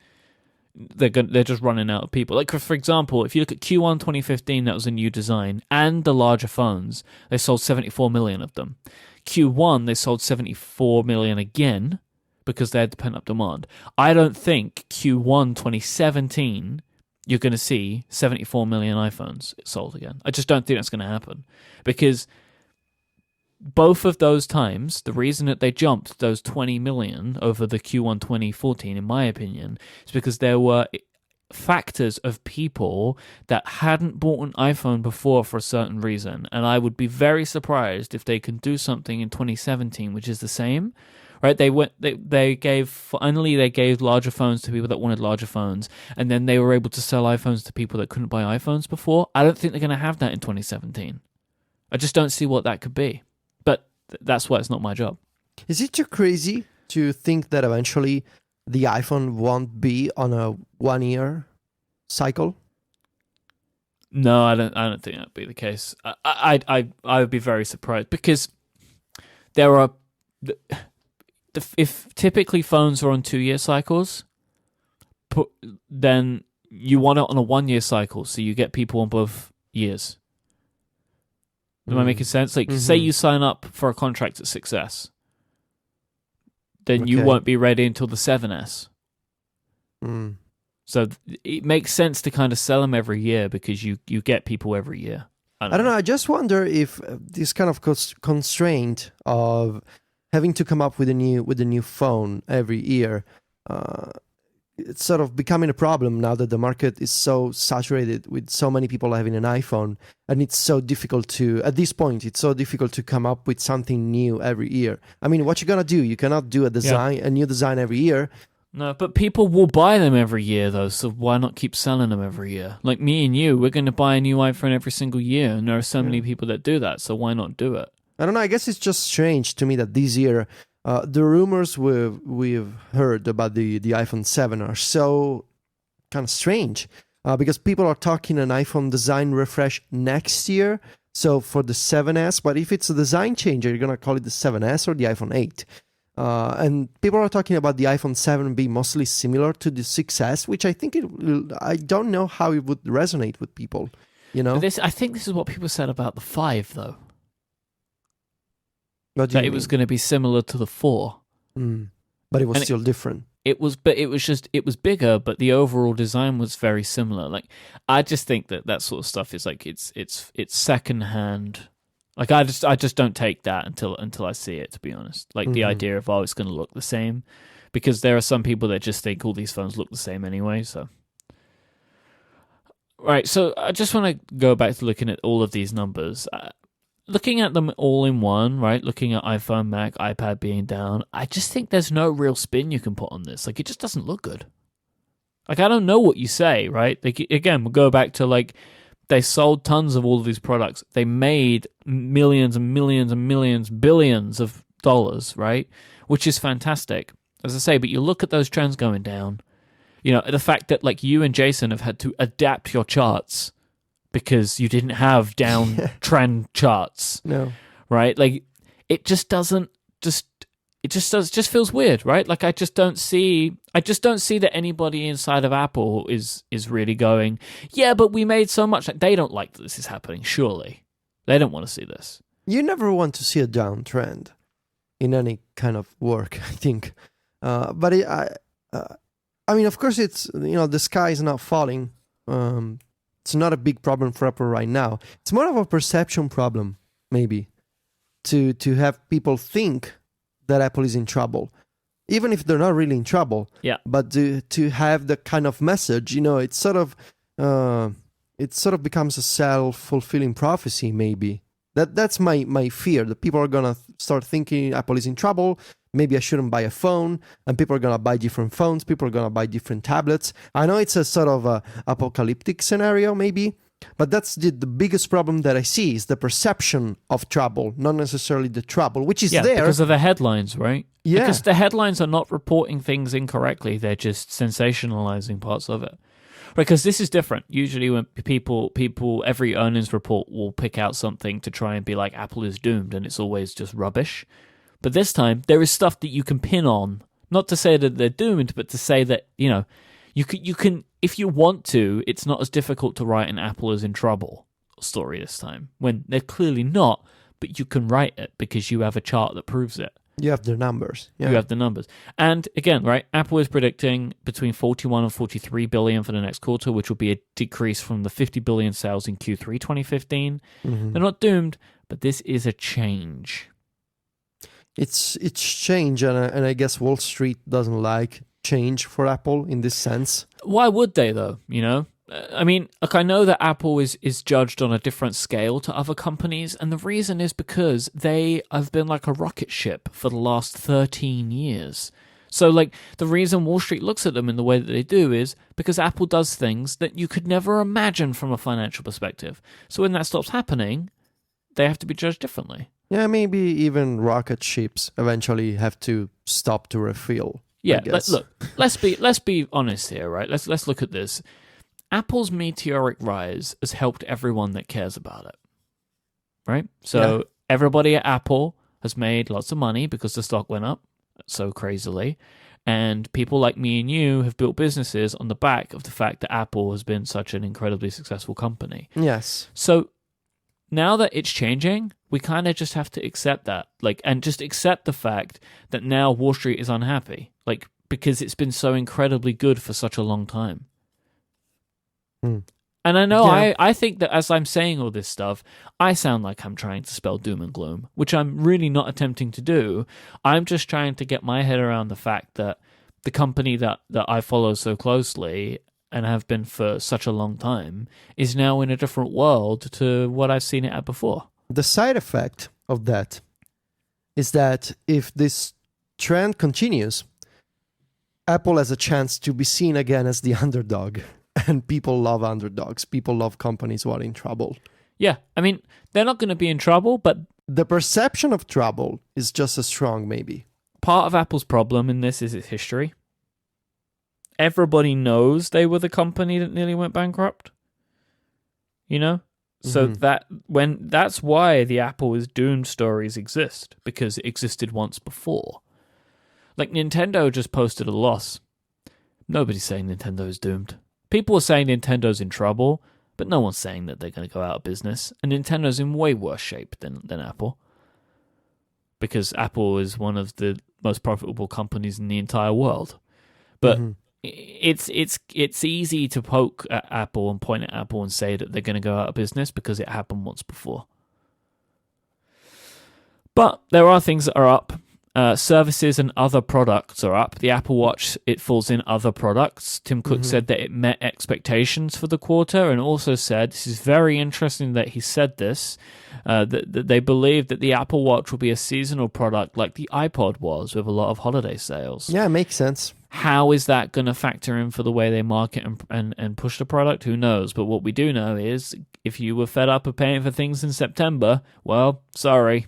they're just running out of people. Like for example, if you look at Q1 2015, that was a new design, and the larger phones, they sold 74 million of them. Q1 they sold 74 million again because they had pent-up demand. I don't think Q1 2017 you're going to see 74 million iPhones sold again. I just don't think that's going to happen because both of those times, the reason that they jumped those 20 million over the Q1 2014, in my opinion, is because there were factors of people that hadn't bought an iPhone before for a certain reason. And I would be very surprised if they can do something in 2017, which is the same. Right, they gave larger phones to people that wanted larger phones, and then they were able to sell iPhones to people that couldn't buy iPhones before. I don't think they're going to have that in 2017. I just don't see what that could be. But that's why it's not my job. Is it too crazy to think that eventually the iPhone won't be on a 1 year cycle? No, I don't think that'd be the case. I would be very surprised because there are. If typically phones are on 2 year cycles, then you want it on a 1 year cycle, so you get people on both years. Am I making sense? Like, say you sign up for a contract at 6S, then you won't be ready until the 7S. So it makes sense to kind of sell them every year because you get people every year. I don't know. I just wonder if this kind of constraint of having to come up with a new phone every year, it's sort of becoming a problem now that the market is so saturated with so many people having an iPhone, and it's so difficult to, at this point, it's so difficult to come up with something new every year. I mean, what you gonna do? You cannot do a new design every year. No, but people will buy them every year, though, so why not keep selling them every year? Like me and you, we're going to buy a new iPhone every single year, and there are so many people that do that, so why not do it? I don't know. I guess it's just strange to me that this year, the rumors we've heard about the iPhone 7 are so kind of strange because people are talking an iPhone design refresh next year. So for the 7S, but if it's a design changer, you're gonna call it the 7S or the iPhone 8. And people are talking about the iPhone 7 being mostly similar to the 6S, which I think I don't know how it would resonate with people. You know, I think this is what people said about the 5, though. That it was going to be similar to the 4. But it was still different. It was bigger, but the overall design was very similar. Like, I just think that sort of stuff is like it's secondhand. Like, I just don't take that until I see it, to be honest. Like the idea of it's going to look the same, because there are some people that just think all these phones look the same anyway. So, right. So I just want to go back to looking at all of these numbers. Looking at them all in one, right? Looking at iPhone, Mac, iPad being down, I just think there's no real spin you can put on this. Like, it just doesn't look good. Like, I don't know what you say, right? Like, again, we'll go back to, like, they sold tons of all of these products. They made millions and millions and millions, billions of dollars, right? Which is fantastic, as I say. But you look at those trends going down. You know, the fact that, like, you and Jason have had to adapt your charts because you didn't have downtrend charts. No. Right? Like, it just doesn't just feels weird, right? Like, I just don't see that anybody inside of Apple is really going, yeah, but we made so much. Like, they don't like that this is happening, surely. They don't want to see this. You never want to see a downtrend in any kind of work, I think. But I mean, of course, it's, you know, the sky is not falling. It's not a big problem for Apple right now. It's more of a perception problem, maybe, to have people think that Apple is in trouble, even if they're not really in trouble. Yeah. But to have the kind of message, you know, it sort of becomes a self-fulfilling prophecy, maybe. That's my fear, that people are gonna start thinking Apple is in trouble. Maybe I shouldn't buy a phone, and people are going to buy different phones. People are going to buy different tablets. I know it's a sort of a apocalyptic scenario, maybe, but that's the biggest problem that I see is the perception of trouble, not necessarily the trouble, which is there. Because of the headlines, right? Yeah. Because the headlines are not reporting things incorrectly. They're just sensationalizing parts of it. Because this is different. Usually when people, every earnings report will pick out something to try and be like, Apple is doomed, and it's always just rubbish. But this time, there is stuff that you can pin on, not to say that they're doomed, but to say that, you can, if you want to, it's not as difficult to write an Apple is in trouble story this time, when they're clearly not, but you can write it because you have a chart that proves it. You have the numbers. Yeah. You have the numbers. And again, right, Apple is predicting between 41 and 43 billion for the next quarter, which will be a decrease from the 50 billion sales in Q3 2015. Mm-hmm. They're not doomed, but this is a change. It's change, and I guess Wall Street doesn't like change for Apple in this sense. Why would they, though? I mean, look, I know that Apple is judged on a different scale to other companies, and the reason is because they have been like a rocket ship for the last 13 years. So, like, the reason Wall Street looks at them in the way that they do is because Apple does things that you could never imagine from a financial perspective. So when that stops happening, they have to be judged differently. Yeah, maybe even rocket ships eventually have to stop to refuel. Yeah, look, let's be honest here, right? Let's look at this. Apple's meteoric rise has helped everyone that cares about it, right? So everybody at Apple has made lots of money because the stock went up so crazily, and people like me and you have built businesses on the back of the fact that Apple has been such an incredibly successful company. Yes. So now that it's changing, we kind of just have to accept that, and just accept the fact that now Wall Street is unhappy, because it's been so incredibly good for such a long time. And I know I think that as I'm saying all this stuff, I sound like I'm trying to spell doom and gloom, which I'm really not attempting to do. I'm just trying to get my head around the fact that the company that I follow so closely and have been for such a long time is now in a different world to what I've seen it at before. The side effect of that is that if this trend continues, Apple has a chance to be seen again as the underdog. And people love underdogs. People love companies who are in trouble. Yeah, I mean, they're not going to be in trouble, but the perception of trouble is just as strong, maybe. Part of Apple's problem in this is its history. Everybody knows they were the company that nearly went bankrupt. So that's why the Apple is doomed stories exist, because it existed once before. Like Nintendo just posted a loss. Nobody's saying Nintendo is doomed. People are saying Nintendo's in trouble, but no one's saying that they're going to go out of business. And Nintendo's in way worse shape than Apple, because Apple is one of the most profitable companies in the entire world. But it's easy to poke at Apple and point at Apple and say that they're going to go out of business because it happened once before. But there are things that are up. Services and other products are up. The Apple Watch, it falls in other products. Tim Cook said that it met expectations for the quarter, and also said, this is very interesting that he said this, that they believe that the Apple Watch will be a seasonal product like the iPod was, with a lot of holiday sales. Yeah, it makes sense. How is that going to factor in for the way they market and push the product? Who knows? But what we do know is, if you were fed up of paying for things in September, well, sorry.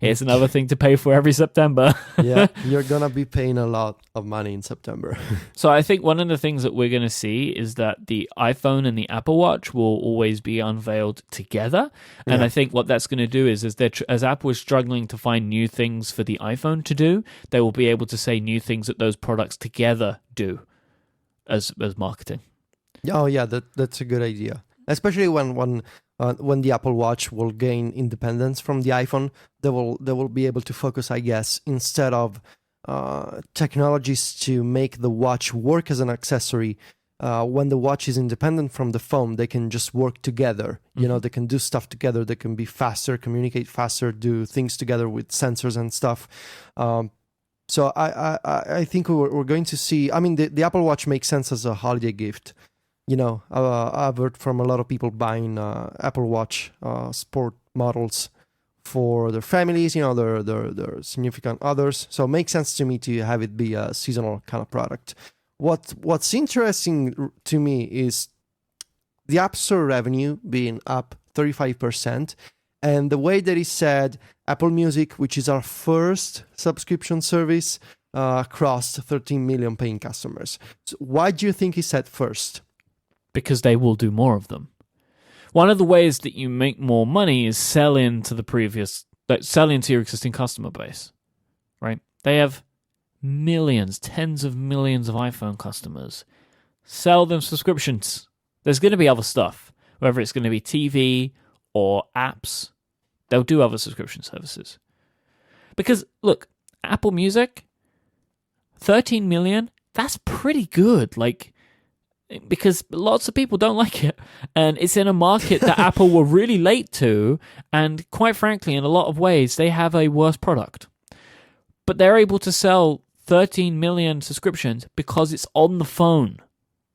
Here's another thing to pay for every September. Yeah, you're going to be paying a lot of money in September. So I think one of the things that we're going to see is that the iPhone and the Apple Watch will always be unveiled together. And I think what that's going to do is as Apple is struggling to find new things for the iPhone to do, they will be able to say new things that those products together do as marketing. Oh, yeah, that's a good idea. Especially when the Apple Watch will gain independence from the iPhone, they will be able to focus, I guess, instead of technologies to make the watch work as an accessory. When the watch is independent from the phone, they can just work together. They can do stuff together. They can be faster, communicate faster, do things together with sensors and stuff. So I think we're going to see. I mean, the Apple Watch makes sense as a holiday gift. I've heard from a lot of people buying Apple Watch sport models for their families, their significant others. So it makes sense to me to have it be a seasonal kind of product. What's interesting to me is the App Store revenue being up 35%, and the way that he said Apple Music, which is our first subscription service, crossed 13 million paying customers. So why do you think he said first? because they will do more of them. One of the ways that you make more money is sell into your existing customer base, right? They have millions, tens of millions of iPhone customers. Sell them subscriptions. There's going to be other stuff, whether it's going to be TV or apps. They'll do other subscription services. Because, look, Apple Music, 13 million, that's pretty good. Because lots of people don't like it. And it's in a market that Apple were really late to. And quite frankly, in a lot of ways, they have a worse product. But they're able to sell 13 million subscriptions because it's on the phone.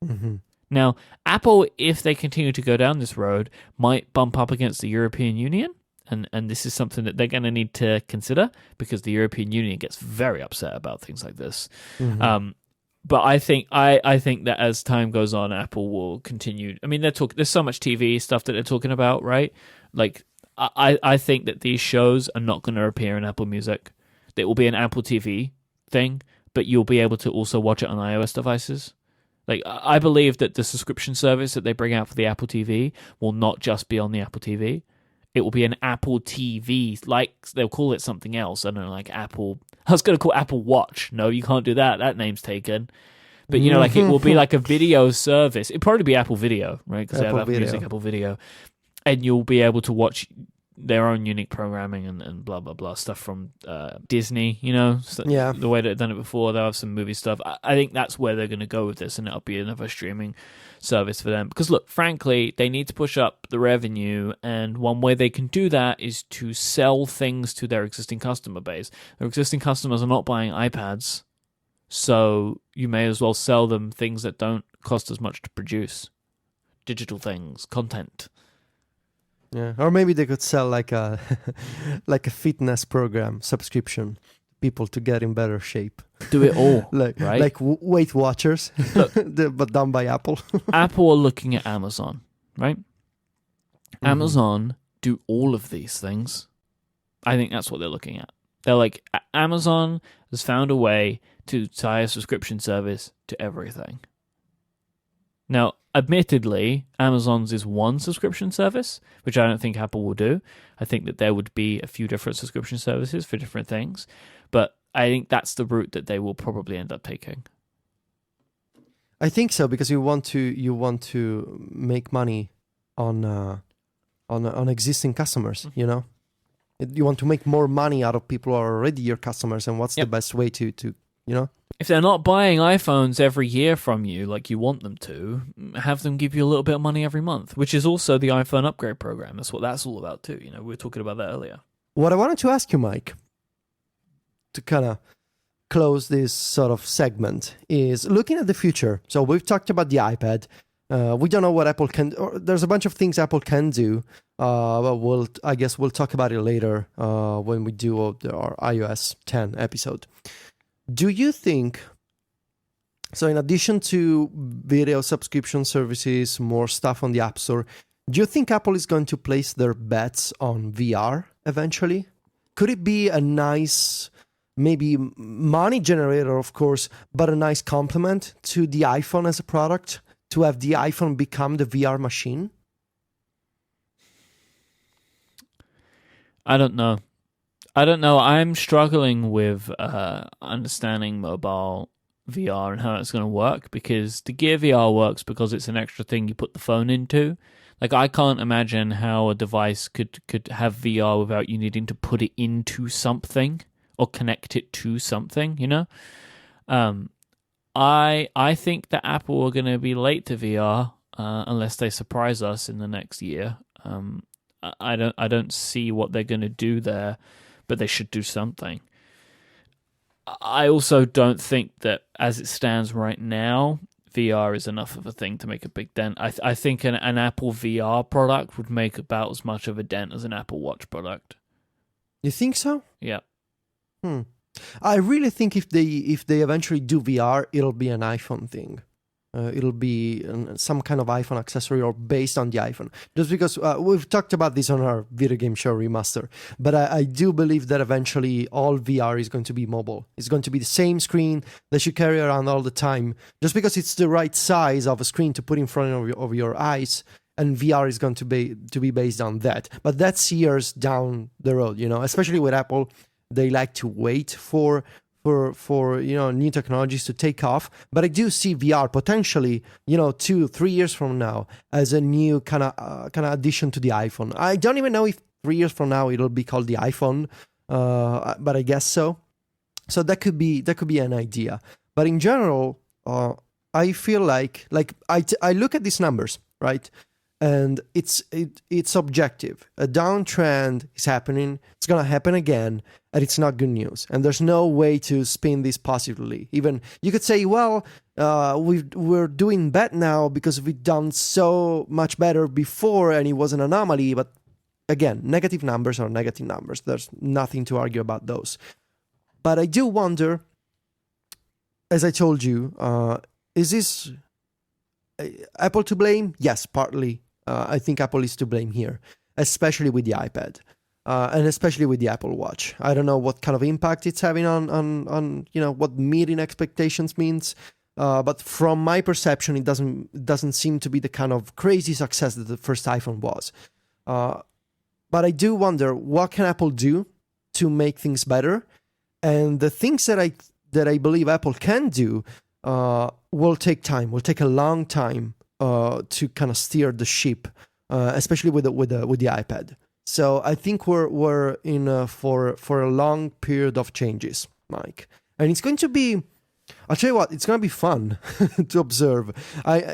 Mm-hmm. Now, Apple, if they continue to go down this road, might bump up against the European Union. And this is something that they're going to need to consider because the European Union gets very upset about things like this. Mm-hmm. But I think that as time goes on, Apple will continue. I mean, there's so much TV stuff that they're talking about, right? Like, I think that these shows are not going to appear in Apple Music. It will be an Apple TV thing, but you'll be able to also watch it on iOS devices. Like, I believe that the subscription service that they bring out for the Apple TV will not just be on the Apple TV. It will be an Apple TV, like they'll call it something else. I don't know, like Apple. I was going to call Apple Watch. No, you can't do that. That name's taken. But, like it will be like a video service. It'll probably be Apple Video, right? Because they have Apple Music, Apple Video. And you'll be able to watch their own unique programming and blah, blah, blah. Stuff from Disney, So Yeah. the way they've done it before. They'll have some movie stuff. I think that's where they're going to go with this. And it'll be another streaming service for them. Because, look, frankly, they need to push up the revenue. And one way they can do that is to sell things to their existing customer base. Their existing customers are not buying iPads. So you may as well sell them things that don't cost as much to produce. Digital things, content. Yeah, or maybe they could sell like a like a fitness program subscription, people to get in better shape. Do it all, like right? Like Weight Watchers, but done by Apple. Apple are looking at Amazon, right? Mm-hmm. Amazon do all of these things. I think that's what they're looking at. They're like, Amazon has found a way to tie a subscription service to everything. Now, admittedly, Amazon's is one subscription service, which I don't think Apple will do. I think that there would be a few different subscription services for different things, but I think that's the route that they will probably end up taking. I think so, because you want to make money on existing customers. Mm-hmm. You want to make more money out of people who are already your customers, and what's the best way to If they're not buying iPhones every year from you like you want them to, have them give you a little bit of money every month, which is also the iPhone upgrade program. That's what that's all about too. We were talking about that earlier. What I wanted to ask you, Myke, to kind of close this sort of segment, is looking at the future. So we've talked about the iPad. We don't know what Apple can. There's a bunch of things Apple can do. But I guess we'll talk about it later when we do our iOS 10 episode. Do you think, so in addition to video subscription services, more stuff on the App Store, do you think Apple is going to place their bets on VR eventually? Could it be a nice, maybe money generator, of course, but a nice complement to the iPhone as a product, to have the iPhone become the VR machine? I don't know. I'm struggling with understanding mobile VR and how it's going to work, because the Gear VR works because it's an extra thing you put the phone into. Like, I can't imagine how a device could have VR without you needing to put it into something or connect it to something, I think that Apple are going to be late to VR unless they surprise us in the next year. I don't see what they're going to do there, but they should do something. I also don't think that, as it stands right now, VR is enough of a thing to make a big dent. I think an Apple VR product would make about as much of a dent as an Apple Watch product. You think so? Yeah. I really think if they eventually do VR, it'll be an iPhone thing. it'll be some kind of iPhone accessory or based on the iPhone. Just because we've talked about this on our video game show Remaster, but I do believe that eventually all VR is going to be mobile. It's going to be the same screen that you carry around all the time, just because it's the right size of a screen to put in front of your eyes. And VR is going to be based on that. But that's years down the road, you know, especially with Apple. They like to wait for new technologies to take off. But I do see VR potentially, 2-3 years from now as a new kind of addition to the iPhone. I don't even know if 3 years from now it'll be called the iPhone, but I guess so. So that could be an idea. But in general, I feel like I look at these numbers, right? And it's objective. A downtrend is happening. It's gonna happen again, and it's not good news. And there's no way to spin this positively. Even you could say, well, we're doing bad now because we've done so much better before, and it was an anomaly. But again, negative numbers are negative numbers. There's nothing to argue about those. But I do wonder, as I told you, is this Apple to blame? Yes, partly. I think Apple is to blame here, especially with the iPad, and especially with the Apple Watch. I don't know what kind of impact it's having on what meeting expectations means, but from my perception, it doesn't seem to be the kind of crazy success that the first iPhone was. But I do wonder, what can Apple do to make things better? And the things that I believe Apple can do will take time. Will take a long time to kind of steer the ship, especially with the iPad. So I think we're in for a long period of changes, Mike, and it's going to be. I'll tell you what, it's going to be fun to observe.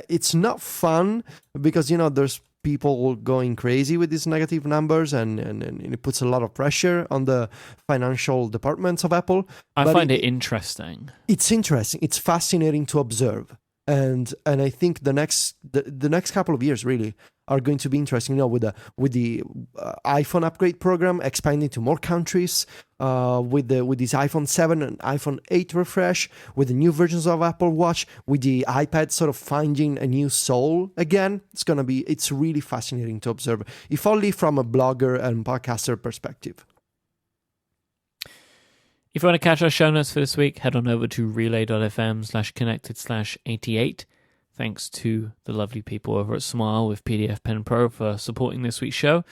It's not fun because there's people going crazy with these negative numbers, and it puts a lot of pressure on the financial departments of Apple. I find it interesting. It's interesting. It's fascinating to observe. And I think the next couple of years really are going to be interesting. With the iPhone upgrade program expanding to more countries, with this iPhone 7 and iPhone 8 refresh, with the new versions of Apple Watch, with the iPad sort of finding a new soul again. It's really fascinating to observe, if only from a blogger and podcaster perspective. If you want to catch our show notes for this week, head on over to relay.fm/connected/88. Thanks to the lovely people over at Smile with PDF Pen Pro for supporting this week's show.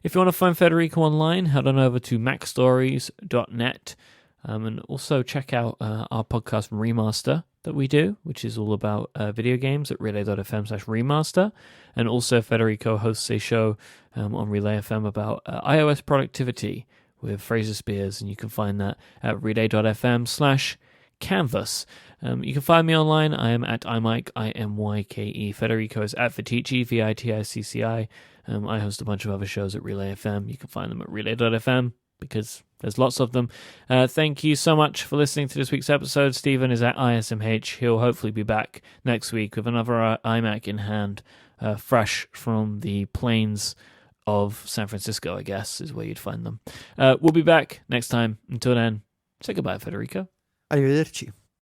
If you want to find Federico online, head on over to macstories.net, and also check out our podcast Remaster that we do, which is all about video games at relay.fm/remaster. And also Federico hosts a show on Relay FM about iOS productivity with Fraser Spears, and you can find that at relay.fm/canvas. You can find me online. I am at iMyke, IMYKE. Federico is at Viticci, VITICCI. I host a bunch of other shows at Relay FM. You can find them at relay.fm because there's lots of them. Thank you so much for listening to this week's episode. Stephen is at ISMH. He'll hopefully be back next week with another iMac in hand, fresh from the plains of San Francisco, I guess, is where you'd find them. We'll be back next time. Until then, say goodbye, Federico. Arrivederci.